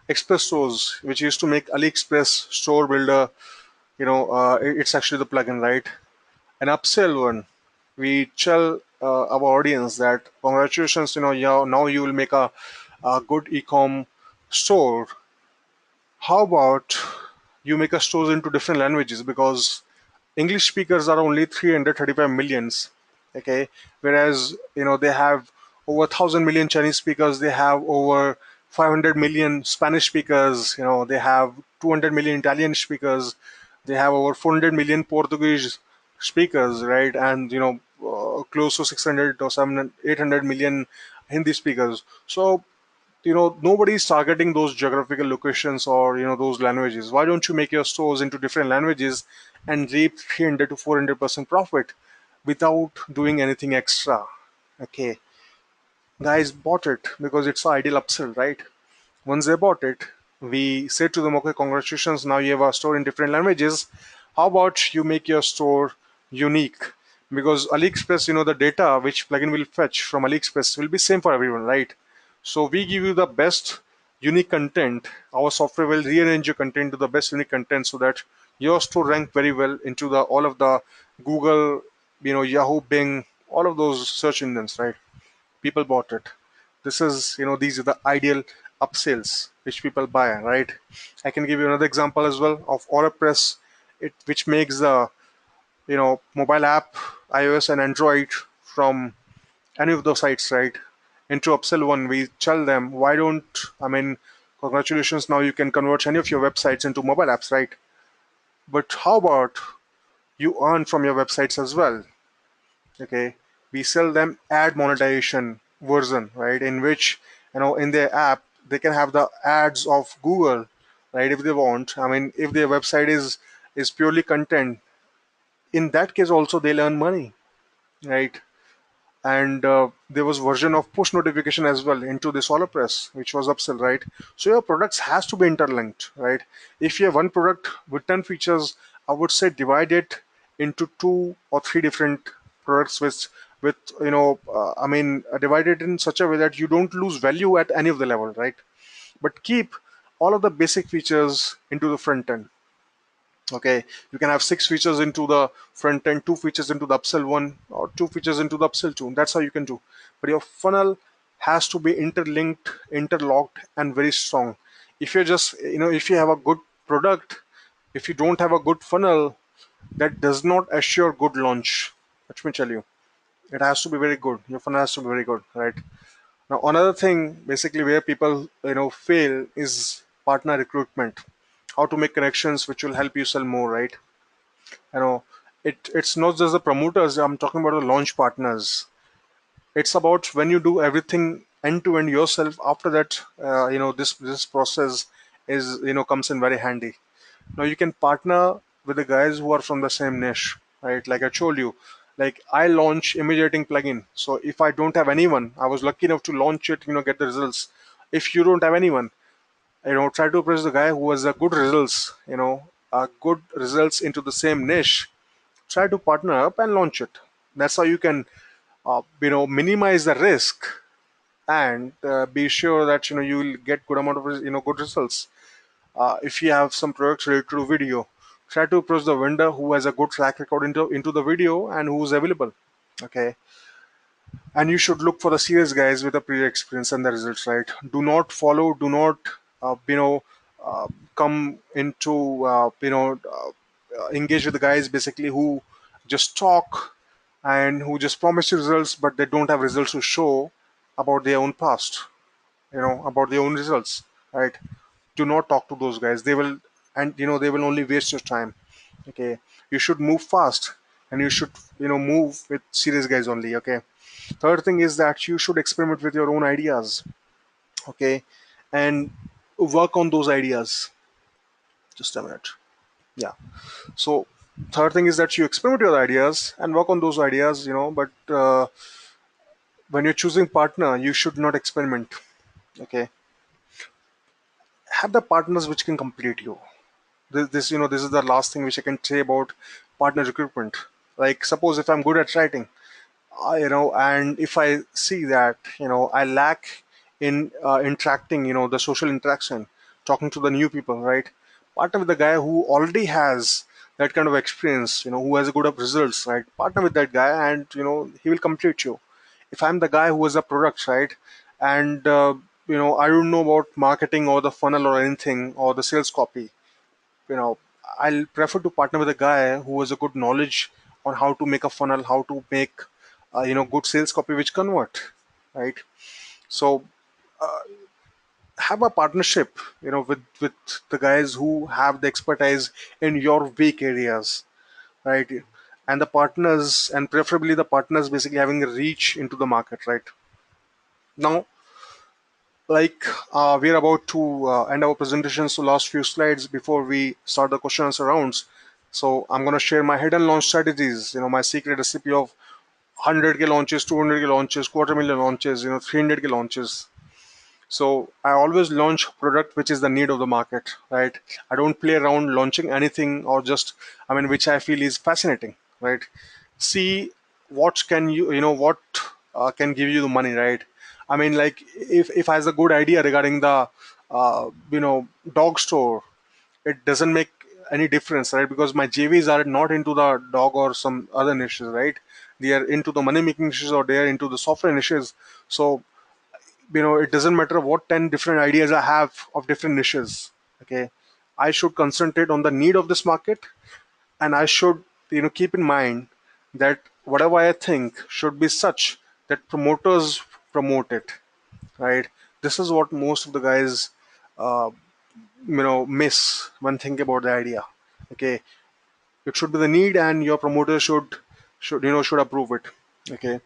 Express stores, which used to make AliExpress store builder, it's actually the plugin, right? An upsell one. We tell our audience that congratulations, now you will make a good e-com store. How about you make a stores into different languages, because English speakers are only 335 millions, okay, whereas they have over 1,000 million Chinese speakers, they have over 500 million Spanish speakers, they have 200 million Italian speakers, they have over 400 million Portuguese speakers, right, and close to 600 or 700, 800 million Hindi speakers. So nobody's targeting those geographical locations or those languages. Why don't you make your stores into different languages and reap 300 to 400% profit without doing anything extra? Okay, guys bought it because it's an ideal upsell, right? Once they bought it, we said to them, okay, congratulations, now you have a store in different languages. How about you make your store unique? Because AliExpress, the data which plugin will fetch from AliExpress will be same for everyone, right? So we give you the best unique content. Our software will rearrange your content to the best unique content so that your store rank very well into the all of the Google, Yahoo, Bing, all of those search engines, right? People bought it. This is, these are the ideal upsells which people buy, right? I can give you another example as well of AutoPress, which makes the mobile app, iOS and Android from any of those sites, right? Into upsell one, we tell them, why don't, congratulations, now you can convert any of your websites into mobile apps, right? But how about you earn from your websites as well? Okay, we sell them ad monetization version, right? In which, in their app, they can have the ads of Google, right? If they want. if their website is purely content, in that case also they'll earn money, right? And there was version of push notification as well into the solar press, which was upsell, right? So your products has to be interlinked, right? If you have one product with 10 features, I would say divide it into two or three different products with divide it in such a way that you don't lose value at any of the level, right? But keep all of the basic features into the front end. Okay, you can have six features into the front end, two features into the upsell one, or two features into the upsell two. That's how you can do. But your funnel has to be interlinked, interlocked, and very strong. If you're just, if you have a good product, if you don't have a good funnel, that does not assure good launch. Let me tell you, it has to be very good. Your funnel has to be very good, right? Now, another thing, basically, where people, fail is partner recruitment. How to make connections which will help you sell more, right? you know it's not just the promoters. I'm talking about the launch partners. It's about when you do everything end to end yourself. After that, this process is, comes in very handy. Now you can partner with the guys who are from the same niche, right? Like I told you, like I launch image editing plugin. So if I don't have anyone, I was lucky enough to launch it, get the results. If you don't have anyone, try to approach the guy who has a good results, good results into the same niche. Try to partner up and launch it. That's how you can minimize the risk and be sure that you will get good amount of good results. If you have some products related to video, try to approach the vendor who has a good track record into the video and who's available. Okay, and you should look for the serious guys with a prior experience and the results, right? Do not uh, you know uh, come into engage with the guys basically who just talk and who just promise you results but they don't have results to show about their own past, about their own results, right? Do not talk to those guys. They will, and they will only waste your time. Okay, you should move fast and you should move with serious guys only. Okay, third thing is that you should experiment with your own ideas. Okay, and work on those ideas. Just a minute. Yeah. So third thing is that you experiment with your ideas and work on those ideas. But when you're choosing partner, you should not experiment. Okay, have the partners which can complete you. This is the last thing which I can say about partner recruitment. Like suppose if I'm good at writing, and if I see that I lack in interacting, the social interaction, talking to the new people, right? Partner with the guy who already has that kind of experience, who has a good of results, right? Partner with that guy and he will complete you. If I'm the guy who has a product, right, and I don't know about marketing or the funnel or anything or the sales copy, you know I'll prefer to partner with a guy who has a good knowledge on how to make a funnel, how to make good sales copy which convert, right? So have a partnership with the guys who have the expertise in your weak areas, right? And the partners, and preferably the partners basically having a reach into the market, right? Now, like we're about to end our presentation, so last few slides before we start the question answer rounds. So I'm going to share my hidden launch strategies, my secret recipe of 100k launches, 200k launches, quarter million launches, 300k launches. So I always launch product which is the need of the market, right? I don't play around launching anything or just, I mean, which I feel is fascinating, right? See what can what can give you the money, right? I mean, like if I has a good idea regarding the dog store, it doesn't make any difference, right? Because my JVs are not into the dog or some other niches, right? They are into the money making niches or they are into the software niches. So it doesn't matter what 10 different ideas I have of different niches. Okay, I should concentrate on the need of this market, and I should keep in mind that whatever I think should be such that promoters promote it, right? This is what most of the guys uh, miss when thinking about the idea. Okay, it should be the need, and your promoter should approve it. Okay.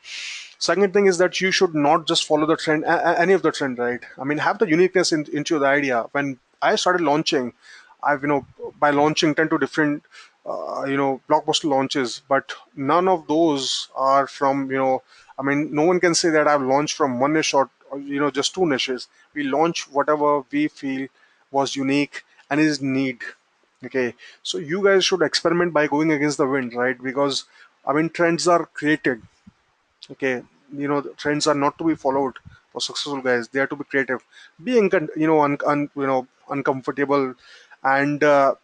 Second thing is that you should not just follow the trend, any of the trend, right? I mean, have the uniqueness into the idea. When I started launching, I've by launching 10 to different blockbuster launches, but none of those are from I mean, no one can say that I've launched from one niche or just two niches. We launch whatever we feel was unique and is need. Okay, so you guys should experiment by going against the wind, right? Because I mean, trends are created. Okay, the trends are not to be followed for successful guys. They are to be creative, being uncomfortable. And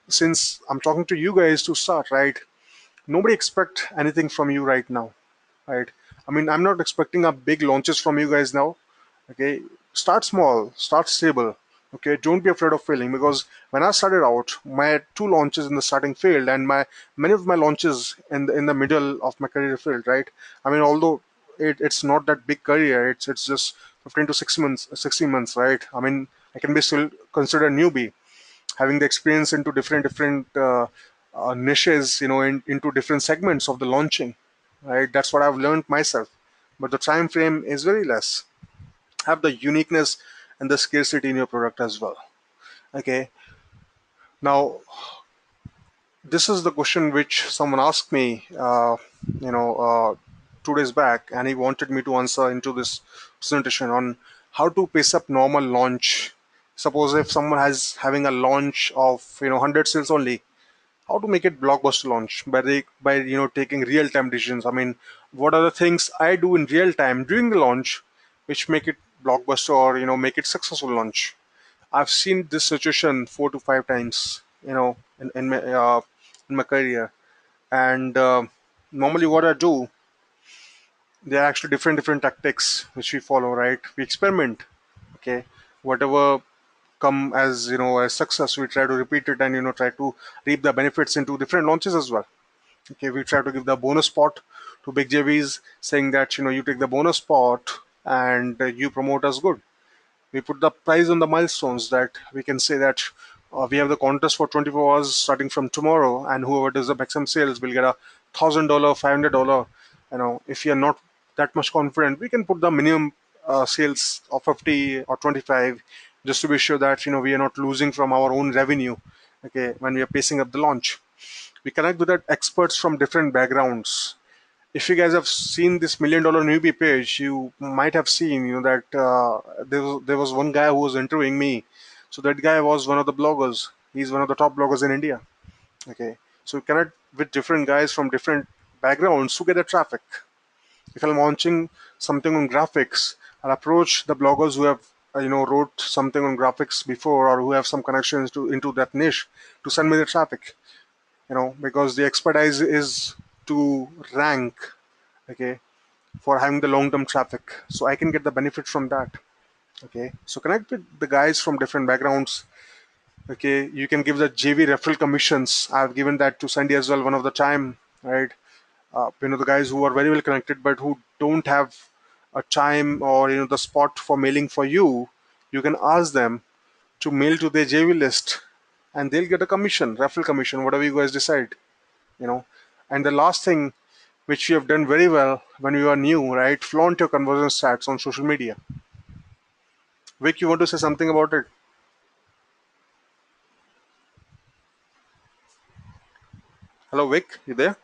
since I'm talking to you guys to start, right? Nobody expect anything from you right now, right? I mean, I'm not expecting a big launches from you guys now. Okay, start small, start stable. Okay, don't be afraid of failing, because when I started out, my two launches in the starting failed, and my many of my launches in the middle of my career failed, right? I mean, although it's not that big career, it's just 15 to 6 months, 16 months, right? I mean, I can be still considered a newbie, having the experience into different niches, into different segments of the launching, right? That's what I've learned myself. But the time frame is very less. Have the uniqueness and the scarcity in your product as well. Okay. Now, this is the question which someone asked me, you know, 2 days back, and he wanted me to answer into this presentation on how to pace up normal launch. Suppose if someone has having a launch of 100 sales only, how to make it blockbuster launch by taking real time decisions. I mean, what are the things I do in real time during the launch which make it blockbuster or make it successful launch. I've seen this situation 4 to 5 times, in my career. And normally, what I do, there are actually different tactics which we follow. Right, we experiment. Okay, whatever come as as success, we try to repeat it and try to reap the benefits into different launches as well. Okay, we try to give the bonus pot to big JVs, saying that you take the bonus pot and you promote us good. We put the price on the milestones that we can say that we have the contest for 24 hours starting from tomorrow, and whoever does the maximum sales will get $1,000, $500. If you're not that much confident, we can put the minimum sales of 50 or 25, just to be sure that we are not losing from our own revenue. Okay, when we are pacing up the launch, we connect with the experts from different backgrounds. If you guys have seen this $1 million newbie page, you might have seen, that there was one guy who was interviewing me. So that guy was one of the bloggers. He's one of the top bloggers in India. Okay, so you connect with different guys from different backgrounds to get the traffic. If I'm launching something on graphics, I'll approach the bloggers who have wrote something on graphics before, or who have some connections to into that niche, to send me the traffic. Because the expertise is to rank. Okay, for having the long-term traffic, so I can get the benefit from that. Okay, so connect with the guys from different backgrounds. Okay, you can give the JV referral commissions. I've given that to Sandy as well one of the time, right? The guys who are very well connected but who don't have a time or the spot for mailing for you, you can ask them to mail to their JV list, and they'll get a commission, referral commission, whatever you guys decide. you know and the last thing which you have done very well when you are new, right? Flaunt your conversion stats on social media. Vic, you want to say something about it? Hello, Vic, you there?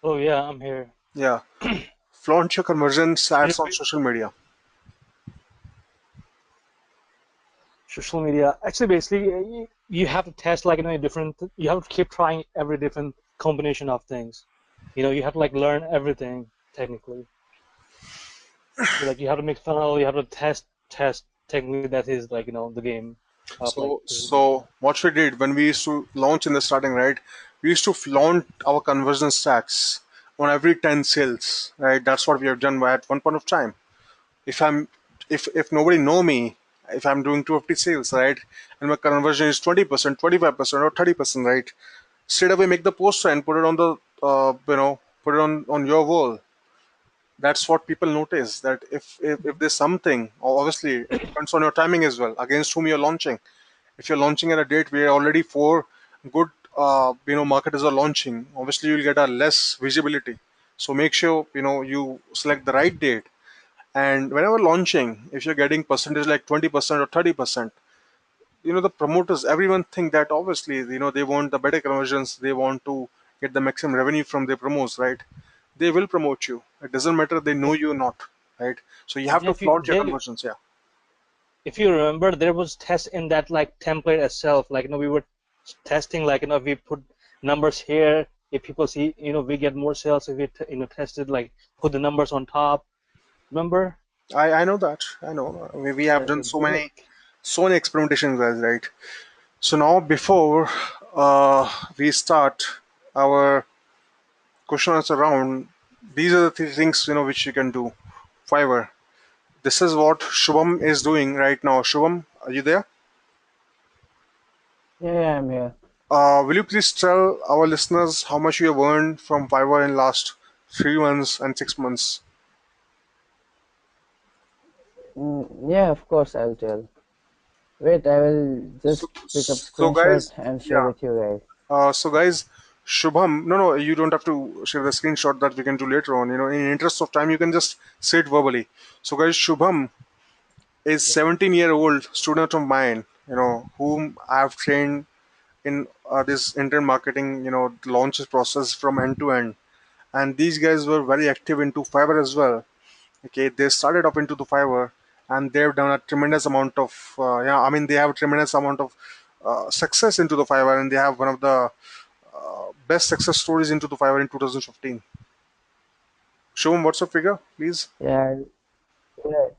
Oh yeah, I'm here. Yeah. Flaunt your conversion Can you stats on repeat? social media. social media. Actually, basically, you have to test like different. You have to keep trying every different combination of things. You have to like learn everything technically. So like you have to make funnel. You have to test. Technically, that is like the game of like social media. So what we did when we used to launch in the starting, right? We used to flaunt our conversion stats on every 10 sales, right? That's what we have done at one point of time. If I'm, if nobody know me, if I'm doing 250 sales, right, and my conversion is 20%, 25%, or 30%, right? Straight away make the poster and put it on the, put it on your wall. That's what people notice. That if there's something, obviously it depends on your timing as well, against whom you're launching. If you're launching at a date where already four good marketers are launching, obviously you'll get a less visibility. So make sure you select the right date. And whenever launching, if you're getting percentage like 20% or 30%, the promoters, everyone think that obviously they want the better conversions, they want to get the maximum revenue from their promos, right? They will promote you. It doesn't matter they know you or not, right? So you have Yeah, to if you flaunt your Jay, conversions. Yeah. if you remember, there was test in that like template itself. Like we were testing like we put numbers here. If people see, we get more sales. If we tested like put the numbers on top. Remember? I know that. I know. We have Yeah. done So those are. so many experimentations, guys, right? So now before we start our question answer round, these are the three things which you can do. Fiverr. This is what Shubham is doing right now. Shubham, are you there? Yeah, yeah, I'm here. Will you please tell our listeners how much you have earned from Fiverr in last 3 months and 6 months? Yeah, of course, I'll tell. Wait, I will So, just pick up so screenshot guys, and share yeah. with you guys. So guys, Shubham, no, you don't have to share the screenshot, that we can do later on. In interest of time, you can just say it verbally. So guys, Shubham is Yeah. 17-year-old student of mine, whom I've trained in this internet marketing, launches process from end to end. And these guys were very active into Fiverr as well. Okay, they started up into the Fiverr, and they've done a tremendous amount of, yeah, I mean, they have a tremendous amount of success into the Fiverr, and they have one of the best success stories into the Fiverr in 2015. Show them what's the figure, please. Yeah, yeah.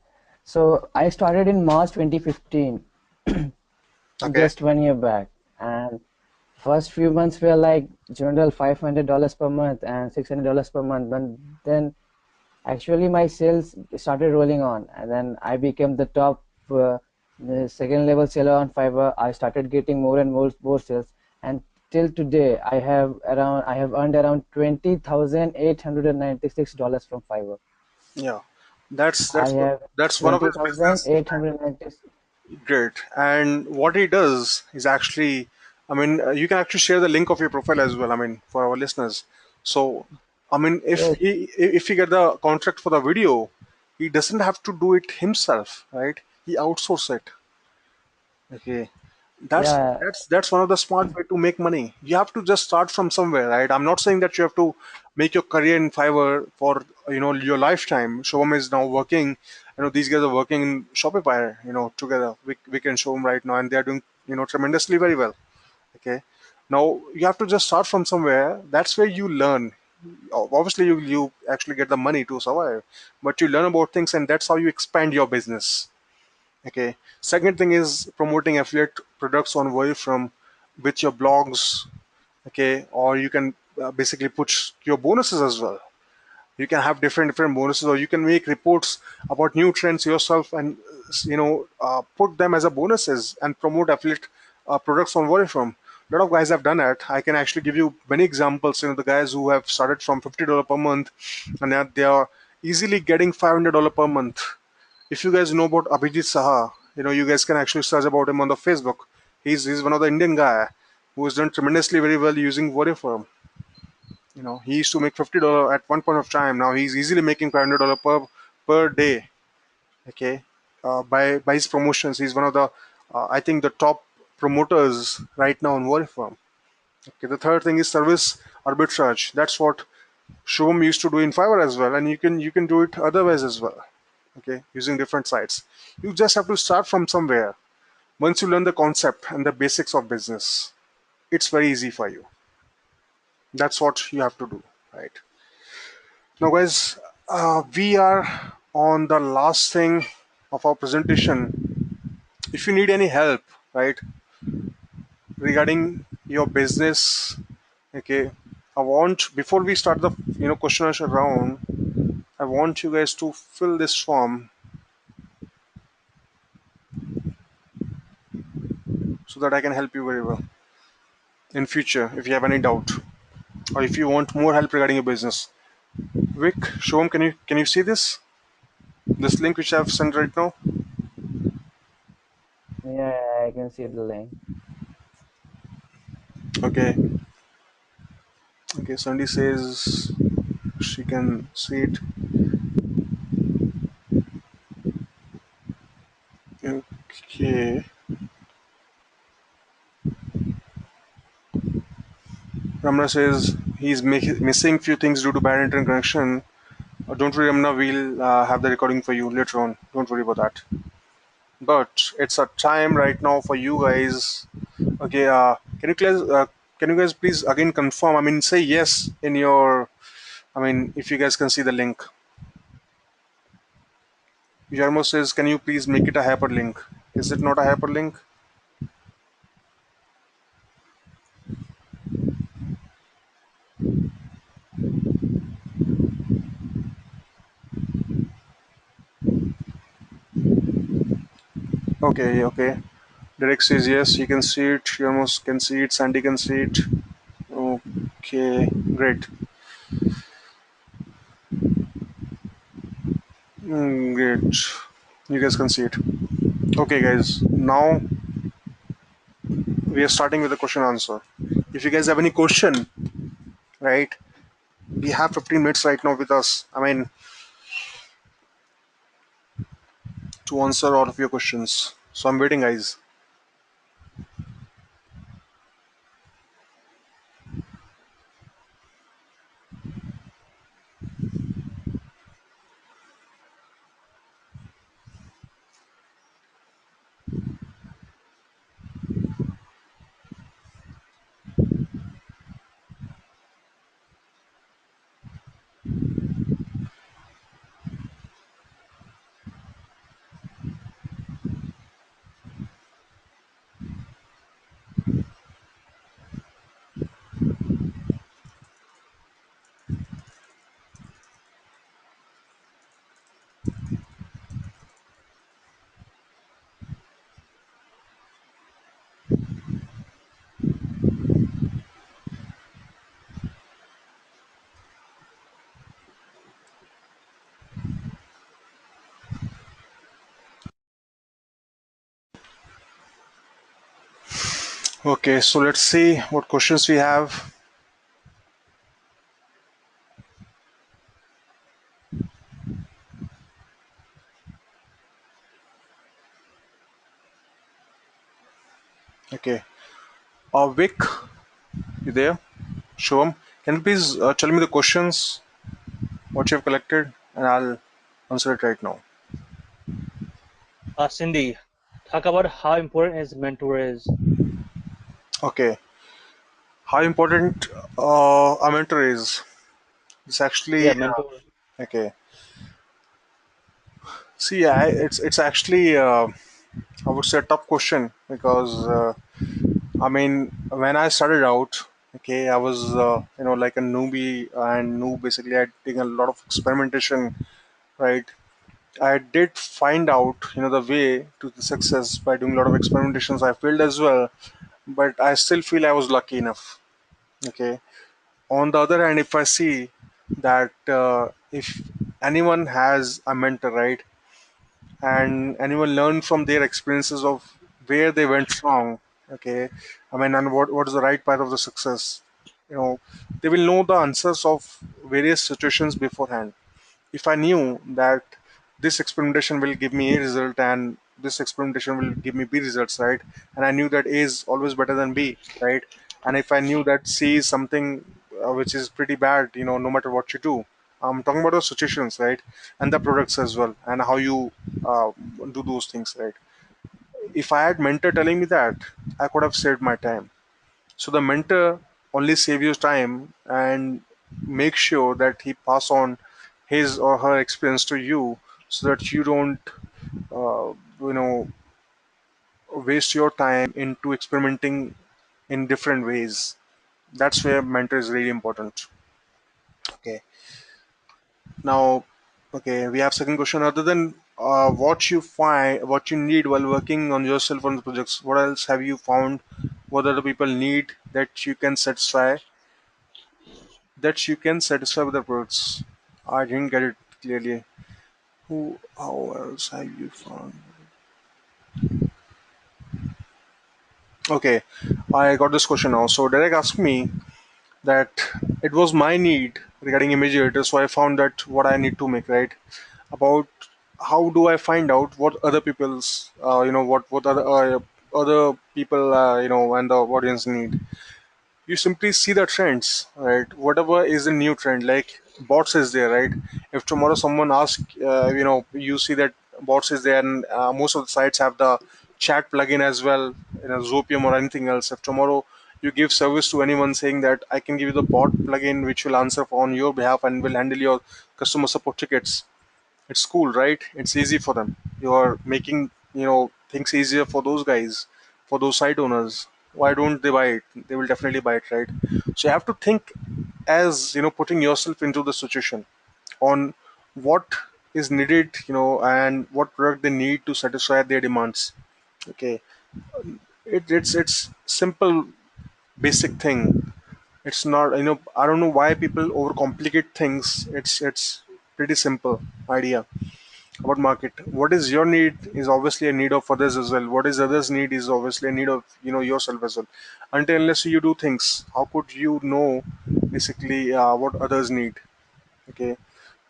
So I started in March 2015, Okay. just 1 year back, and first few months were like general $500 per month and $600 per month. But then actually my sales started rolling on, and then I became the top the second level seller on Fiverr. I started getting more and more sales, and till today I have earned around $20,896 from Fiverr. Yeah, that's I that's have that's one of twenty his thousand business. eight hundred ninety. Great. And what he does is actually, I mean, you can actually share the link of your profile as well. I mean, for our listeners. So, I mean, Yes, if he get the contract for the video, he doesn't have to do it himself, right? He outsource it. Okay. yeah, That's one of the smart way to make money. You have to just start from somewhere, right? I'm not saying that you have to make your career in Fiverr for your lifetime. Showham is now working. These guys are working in Shopify. Together we can show them right now, and they are doing tremendously very well. Okay. Now you have to just start from somewhere. That's where you learn. Obviously, you actually get the money to survive, but you learn about things, and that's how you expand your business. Okay. Second thing is promoting affiliate products on where from with your blogs. Okay. Or you can basically put your bonuses as well. You can have different bonuses, or you can make reports about new trends yourself, and put them as a bonuses and promote affiliate products on where from. A lot of guys have done that. I can actually give you many examples. The guys who have started from $50 per month, and now they are easily getting $500 per month. If you guys know about Abhijit Saha, you guys can actually search about him on the Facebook. He's one of the Indian guy who has done tremendously very well using Vodafone. He used to make $50 at one point of time. Now he's easily making $500 per day. Okay, by his promotions, he's one of the I think the top promoters right now on Vodafone. Okay, the third thing is service arbitrage. That's what Shubham used to do in Fiverr as well, and you can do it otherwise as well. Okay, using different sites. You just have to start from somewhere. Once you learn the concept and the basics of business, it's very easy for you. That's what you have to do, right? Now, guys, we are on the last thing of our presentation. If you need any help, right, regarding your business, okay, I want, before we start the question answer round, I want you guys to fill this form so that I can help you very well in future if you have any doubt or if you want more help regarding your business. Vic, Shom, can you see this link which I have sent right now? Yeah, I can see the link. Okay. Okay, Sandy says she can see it. Okay. Ramna says he's missing few things due to bad internet connection. Don't worry, Ramna, we'll have the recording for you later on. Don't worry about that. But it's a time right now for you guys. Okay, can you guys please again confirm? I mean, say yes in your. I mean, if you guys can see the link. Jarmo says, can you please make it a hyperlink? Is it not a hyperlink? Okay, okay. Derek says yes, he can see it. Jarmo can see it. Sandy can see it. Okay, great. Great. You guys can see it. Okay, guys. Now we are starting with the question answer. If you guys have any question, right? We have 15 minutes right now with us. I mean, to answer all of your questions. So I'm waiting, guys. Okay, so let's see what questions we have. Okay. Vic, you there? Shivam, can you please tell me the questions, what you have collected, and I'll answer it right now. Cindy, talk about how important his mentor is. Okay. How important a mentor is? It's actually Yeah, mentor. okay. See, it's actually I would say a tough question because I mean when I started out, okay, I was like a newbie and knew basically I did a lot of experimentation, right? I did find out the way to the success by doing a lot of experimentations. I failed as well, but I still feel I was lucky enough. Okay. On the other hand, if I see that if anyone has a mentor, right, and anyone learn from their experiences of where they went wrong, okay, I mean, and what is the right path of the success, they will know the answers of various situations beforehand. If I knew that this experimentation will give me A result and this experimentation will give me B results, right? And I knew that A is always better than B, right? And if I knew that C is something which is pretty bad, no matter what you do, I'm talking about the situations, right? And the products as well, and how you uh, do those things, right? if I had mentor telling me that, I could have saved my time. So the mentor only save you time and make sure that he pass on his or her experience to you, so that you don't uh, you know waste your time into experimenting in different ways. That's where mentor is really important. Okay. Now, okay, we have second question. Other than what you need while working on yourself on the projects, what else have you found? What other people need that you can satisfy with the products? I didn't get it clearly. How else have you found? Okay, I got this question now. So Derek asked me that it was my need regarding imageator, so I found that what I need to make, right? About how do I find out what other people's, what other people, and the audience need. You simply see the trends, right? Whatever is the new trend, like bots is there, right? If tomorrow someone asks, you see that bots is there, and most of the sites have the chat plugin as well, Zopium or anything else. If tomorrow you give service to anyone saying that I can give you the bot plugin which will answer on your behalf and will handle your customer support tickets, it's cool, right? It's easy for them. You are making, things easier for those guys, for those site owners. Why don't they buy it? They will definitely buy it, right? So you have to think, as putting yourself into the situation, on what is needed, and what product they need to satisfy their demands. Okay, it's simple, basic thing. It's not, I don't know why people overcomplicate things. It's pretty simple idea about market. What is your need is obviously a need of others as well. What is others need is obviously a need of yourself as well. Until unless you do things, how could you know basically what others need? Okay,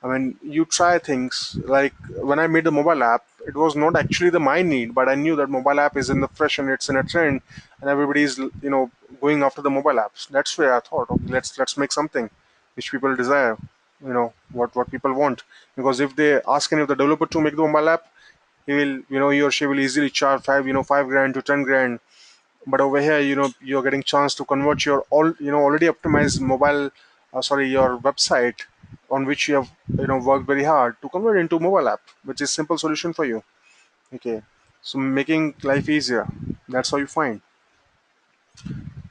I mean, you try things. Like when I made the mobile app, it was not actually the my need, but I knew that mobile app is in the fresh and it's in a trend, and everybody's going after the mobile apps. That's where I thought, okay, let's make something which people desire. What people want, because if they ask any of the developer to make the mobile app, he or she will easily charge 5 grand to 10 grand. But over here, you're getting chance to convert your already optimized mobile, your website, on which you have worked very hard to convert into mobile app, which is simple solution for you. Okay, so making life easier, that's how you find.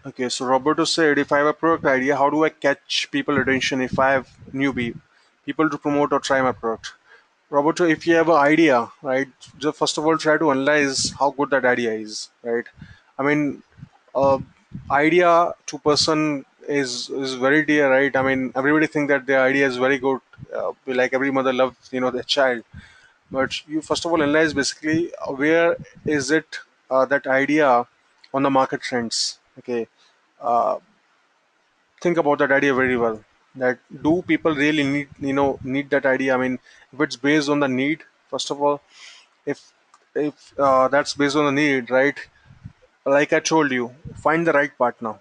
Okay, so Roberto said, if I have a product idea, how do I catch people attention if I have newbie people to promote or try my product? Roberto, if you have an idea, right, just first of all try to analyze how good that idea is, right? I mean, uh, idea to person is very dear, right? I mean, everybody think that their idea is very good. Like every mother loves their child, but you first of all analyze basically where is it, that idea on the market trends. Okay, uh, think about that idea very well. That do people really need that idea? I mean, if it's based on the need, first of all, if that's based on the need, right? Like I told you, find the right partner.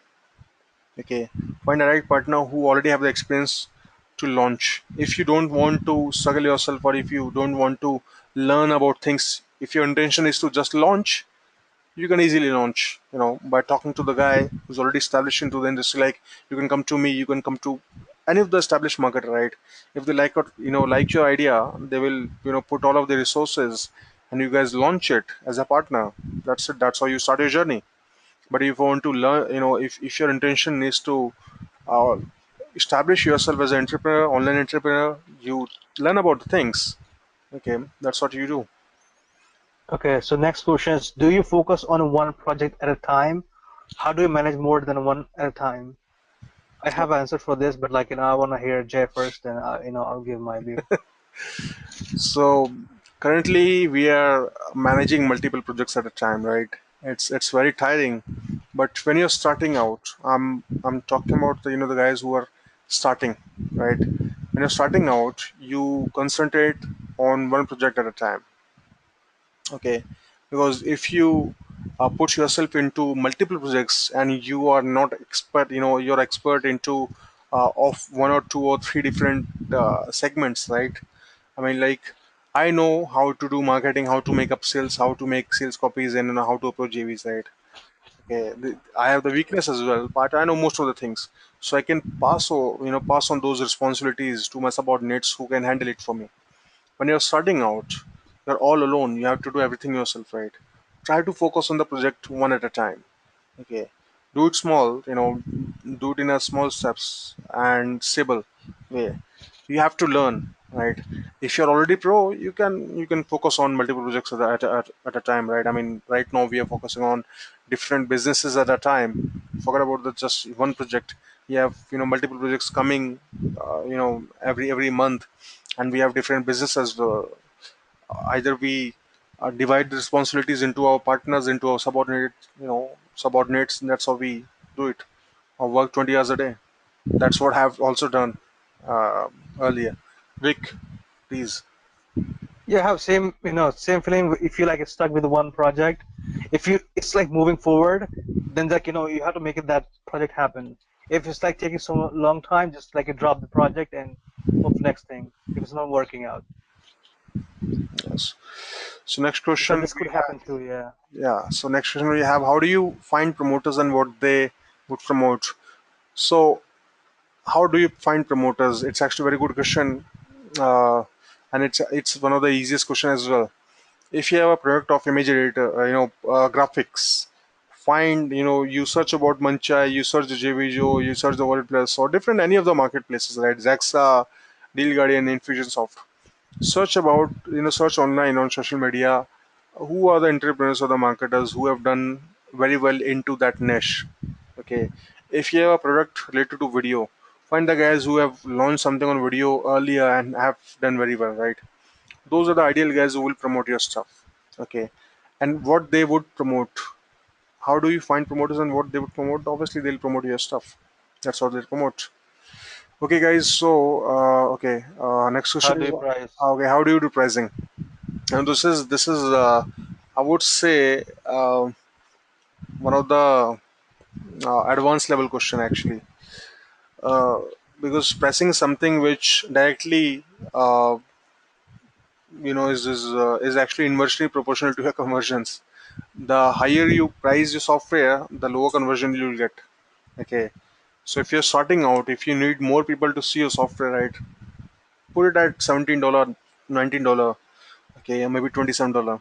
Okay, find a right partner who already have the experience to launch. If you don't want to struggle yourself, or if you don't want to learn about things, if your intention is to just launch, you can easily launch, by talking to the guy who's already established into the industry. Like, you can come to me, you can come to any of the established marketer, right? If they like your idea, they will put all of the resources, and you guys launch it as a partner. That's it. That's how you start your journey. But if you want to learn, if your intention is to uh, establish yourself as an entrepreneur, online entrepreneur, you learn about the things. Okay, that's what you do. Okay, so next question is, do you focus on one project at a time? How do you manage more than one at a time? I have an answer for this, but I want to hear Jay first, then I'll give my view. So currently we are managing multiple projects at a time, right? It's very tiring. But when you're starting out, I'm talking about the guys who are starting, right? When you're starting out, you concentrate on one project at a time. Okay, because if you put yourself into multiple projects and you are not expert, you're expert into of one or two or three different segments, right? I mean, like, I know how to do marketing, how to make up sales, how to make sales copies, and how to approach JVs, right? Okay, I have the weakness as well, but I know most of the things, so I can pass on those responsibilities to my subordinates who can handle it for me. When you're starting out, you're all alone. You have to do everything yourself, right? Try to focus on the project one at a time. Okay, do it small. Do it in a small steps and stable way. You have to learn, right? If you're already pro, you can focus on multiple projects at a time, right? I mean, right now we are focusing on different businesses at a time. Forget about the just one project. We have multiple projects coming, every month, and we have different businesses. Either we divide the responsibilities into our partners, into our subordinates, and that's how we do it, or work 20 hours a day. That's what I've also done uh, earlier. Vic, please. Yeah, I have same feeling. If you like get stuck with one project, if you it's like moving forward, then like you have to make it that project happen. If it's like taking so long time, just like you drop the project and hope for next thing if it's not working out. Yes. So next Because question this we could have. happen too. Yeah. Yeah. So next question we have: how do you find promoters and what they would promote? So how do you find promoters? It's actually a very good question, uh, and it's one of the easiest question as well. If you have a product of image editor, graphics, find, you search about Mancha, you search the JVJO, you search the WordPress or different any of the marketplaces, right? Zaxa, Deal Guardian, Infusionsoft. Search online on social media. Who are the entrepreneurs or the marketers who have done very well into that niche? Okay. If you have a product related to video, find the guys who have launched something on video earlier and have done very well, right? Those are the ideal guys who will promote your stuff. Okay. And what they would promote, how do you find promoters and what they would promote? Obviously they'll promote your stuff. That's what they'll promote. Okay guys, so next How question do is, you price? okay, how do you do pricing? And this is I would say one of the advanced level question actually, uh, because pricing is something which directly is actually inversely proportional to your conversions. The higher you price your software, the lower conversion you'll get. Okay, so if you're starting out, if you need more people to see your software, right, put it at $17, $19, okay, or maybe $27.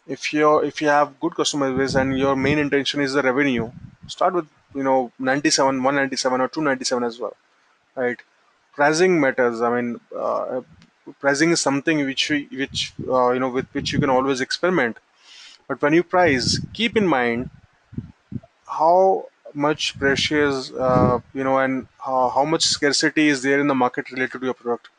If you have good customer base and your main intention is the revenue, start with 97, 197 or 297 as well, right? Pricing matters. I mean, pricing is something with which you can always experiment. But when you price, keep in mind how much precious and how much scarcity is there in the market related to your product.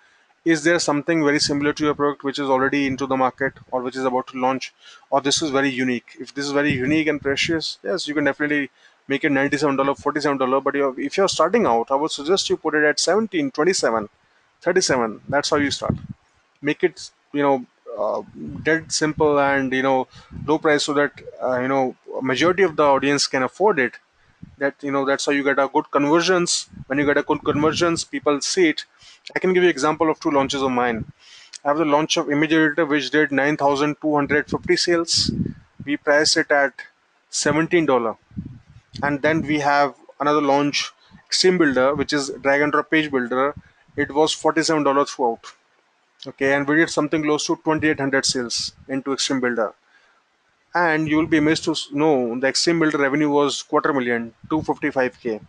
Is there something very similar to your product which is already into the market or which is about to launch, or this is very unique? If this is very unique and precious, yes, you can definitely make it $97, $47. But if you're starting out, I would suggest you put it at 17, 27, 37. That's how you start. Make it dead simple and low price, so that majority of the audience can afford it. That's how you get a good conversions. When you get a good conversions, people see it. I can give you example of two launches of mine. I have the launch of image editor which did 9,250 sales. We priced it at $17. And then we have another launch, Extreme Builder, which is drag and drop page builder. It was $47 throughout. Okay, and we did something close to 2,800 sales into Extreme Builder. And you will be amazed to know the Extreme Builder revenue was quarter million, 255K.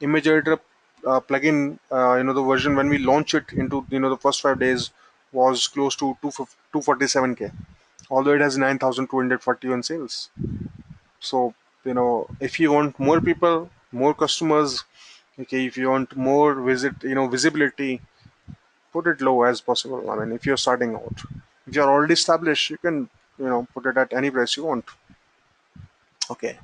Image editor plugin, the version when we launch it into the first 5 days was close to 247K, although it has 9,241 sales. So if you want more people, more customers, okay, if you want more visibility, put it low as possible. I mean, if you're starting out, if you're already established, you can put it at any price you want. Okay.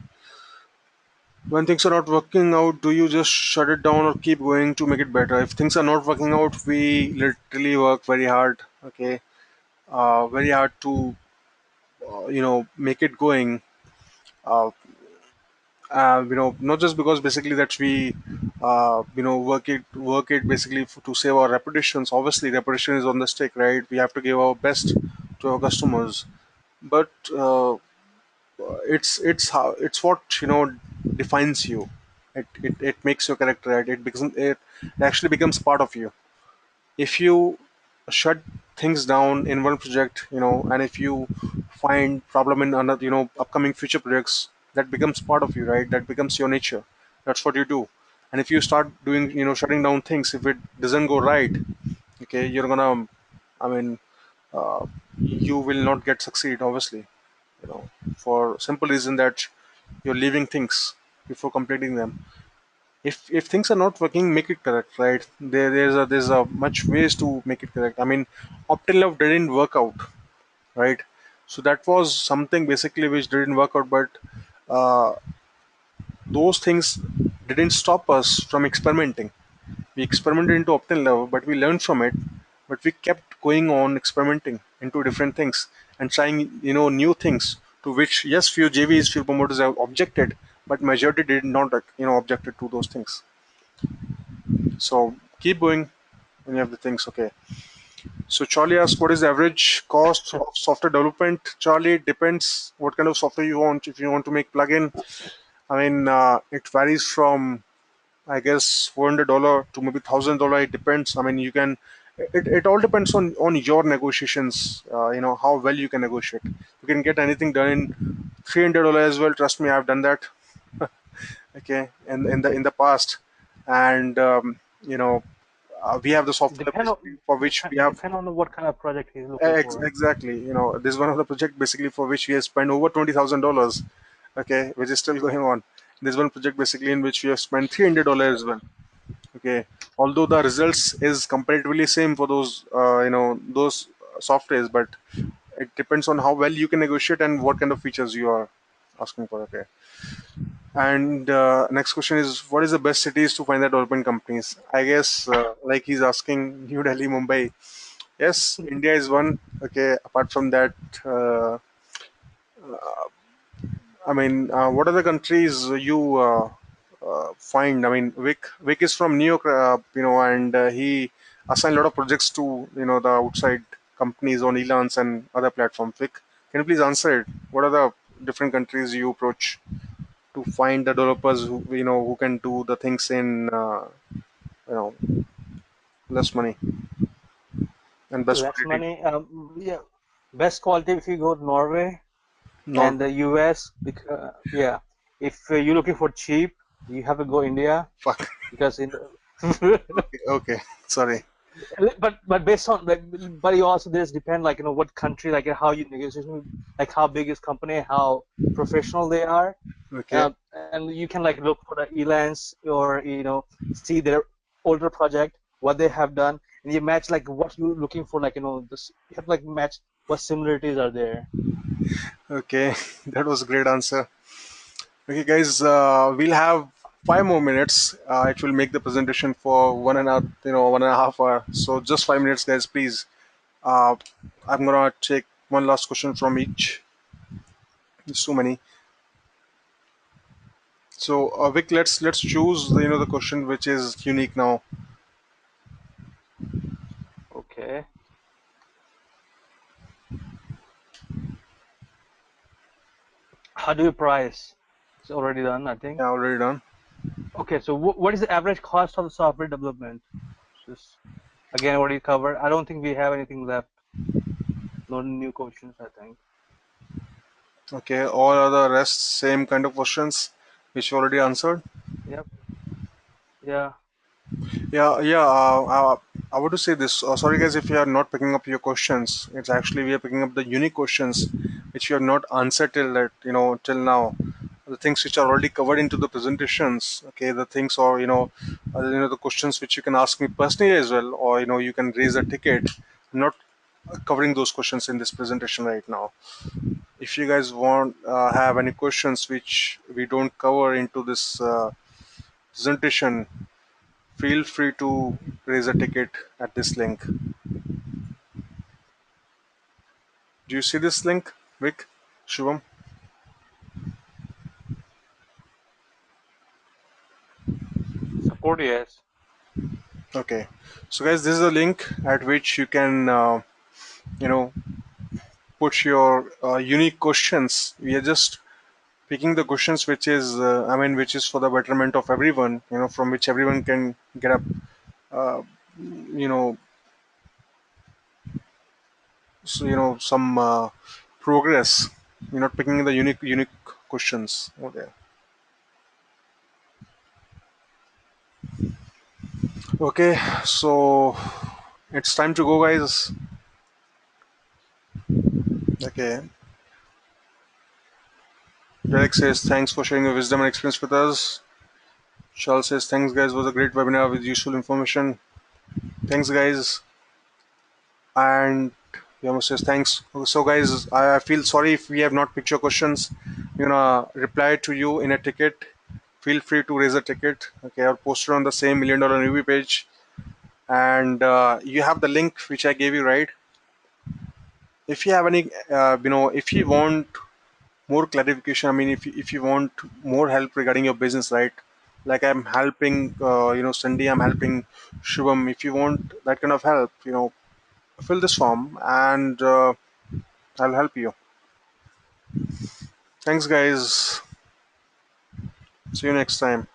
When things are not working out, do you just shut it down or keep going to make it better? If things are not working out, we literally work very hard. Okay, very hard to make it going. Uh, not just because basically that we work it basically to save our reputations. Obviously reputation is on the stake, right? We have to give our best to our customers, but it's what defines you. It makes your character, right? It actually becomes part of you. If you shut things down in one project, and if you find problem in another, upcoming future projects, that becomes part of you, right? That becomes your nature. That's what you do. And if you start doing, shutting down things, if it doesn't go right, okay, you're gonna, I mean, you will not get succeed, obviously, you know, for simple reason that you're leaving things before completing them. If things are not working, make it correct, right? There's a much ways to make it correct. I mean, Optilove didn't work out, right? So that was something basically which didn't work out, but uh, those things didn't stop us from experimenting. We experimented into Optilove, but we learned from it. But we kept going on experimenting into different things and trying, new things, to which, yes, few JVs, few promoters have objected, but majority did not, objected to those things. So keep going when you have the things. Okay. So Charlie asks, what is the average cost of software development? Charlie, it depends what kind of software you want. If you want to make plugin, I mean, it varies from, I guess, $400 to maybe $1,000. It depends. I mean, you can. It all depends on your negotiations. How well you can negotiate. You can get anything done in $300 as well. Trust me, I've done that. Okay, in the past, and we have the software Depend basically on for which we have. depend on what kind of project he's looking for. Exactly. This is one of the project basically for which we have spent over $20,000. Okay, which is still going on. There's one project basically in which we have spent $300 as well. Okay, although the results is comparatively same for those softwares, but it depends on how well you can negotiate and what kind of features you are asking for. Okay. And next question is, what is the best cities to find the development companies? I guess, like he's asking, New Delhi, Mumbai. Yes, India is one. Okay. Apart from that, I mean, what other countries you find? I mean, Vic is from New York, and he assigned a lot of projects to the outside companies on Elance and other platforms. Vic, can you please answer it? What are the different countries you approach to find the developers who can do the things in you know less money and best Less quality? money. Yeah, best quality if you go to Norway Not and the US. Because yeah, if you're looking for cheap, you have to go India fuck. because in Okay, okay. Sorry. but based on but you also this depend like what country like how you negotiation like how big is company, how professional they are. Okay. And you can like look for the elance or see their older project, what they have done, and you match like what you're looking for, like this you have to like match what similarities are there. Okay. That was a great answer. Okay, guys. We'll have 5 more minutes. It will make the presentation for 1.5 hour. So just 5 minutes, guys, please. Uh, I'm gonna take one last question from each. There's so many. So, Vic, let's choose the question which is unique now. Okay, how do you price? It's already done, I think. Yeah, already done. Okay, so what is the average cost of the software development? Just again, what do you cover? I don't think we have anything left. No new questions, I think. Okay, all other rest same kind of questions which you already answered. Yep. Yeah. Yeah, yeah. I want to say this. Sorry, guys, if you are not picking up your questions. It's actually we are picking up the unique questions which you have not answered till now. The things which are already covered into the presentations. Okay, the things, or the questions which you can ask me personally as well, or you can raise a ticket. I'm not covering those questions in this presentation right now. If you guys want have any questions which we don't cover into this presentation, feel free to raise a ticket at this link. Do you see this link, Vic, Shivam? code, yes. Okay, so guys, this is a link at which you can you know put your unique questions. We are just picking the questions which is which is for the betterment of everyone, from which everyone can get up uh, you know some progress. You're not picking the unique questions over there. Okay, so it's time to go, guys. Okay, Derek says thanks for sharing your wisdom and experience with us. Charles says thanks, guys, was a great webinar with useful information. Thanks, guys. And Yamo says thanks. So guys, I feel sorry if we have not picked your questions. Reply to you in a ticket. Feel free to raise a ticket. Okay, or post it on the same $1 million newbie page. And you have the link which I gave you, right? If you have any, if you want more clarification, if you want more help regarding your business, right? Like I'm helping, Sandy, I'm helping Shubham. If you want that kind of help, fill this form and I'll help you. Thanks, guys. See you next time.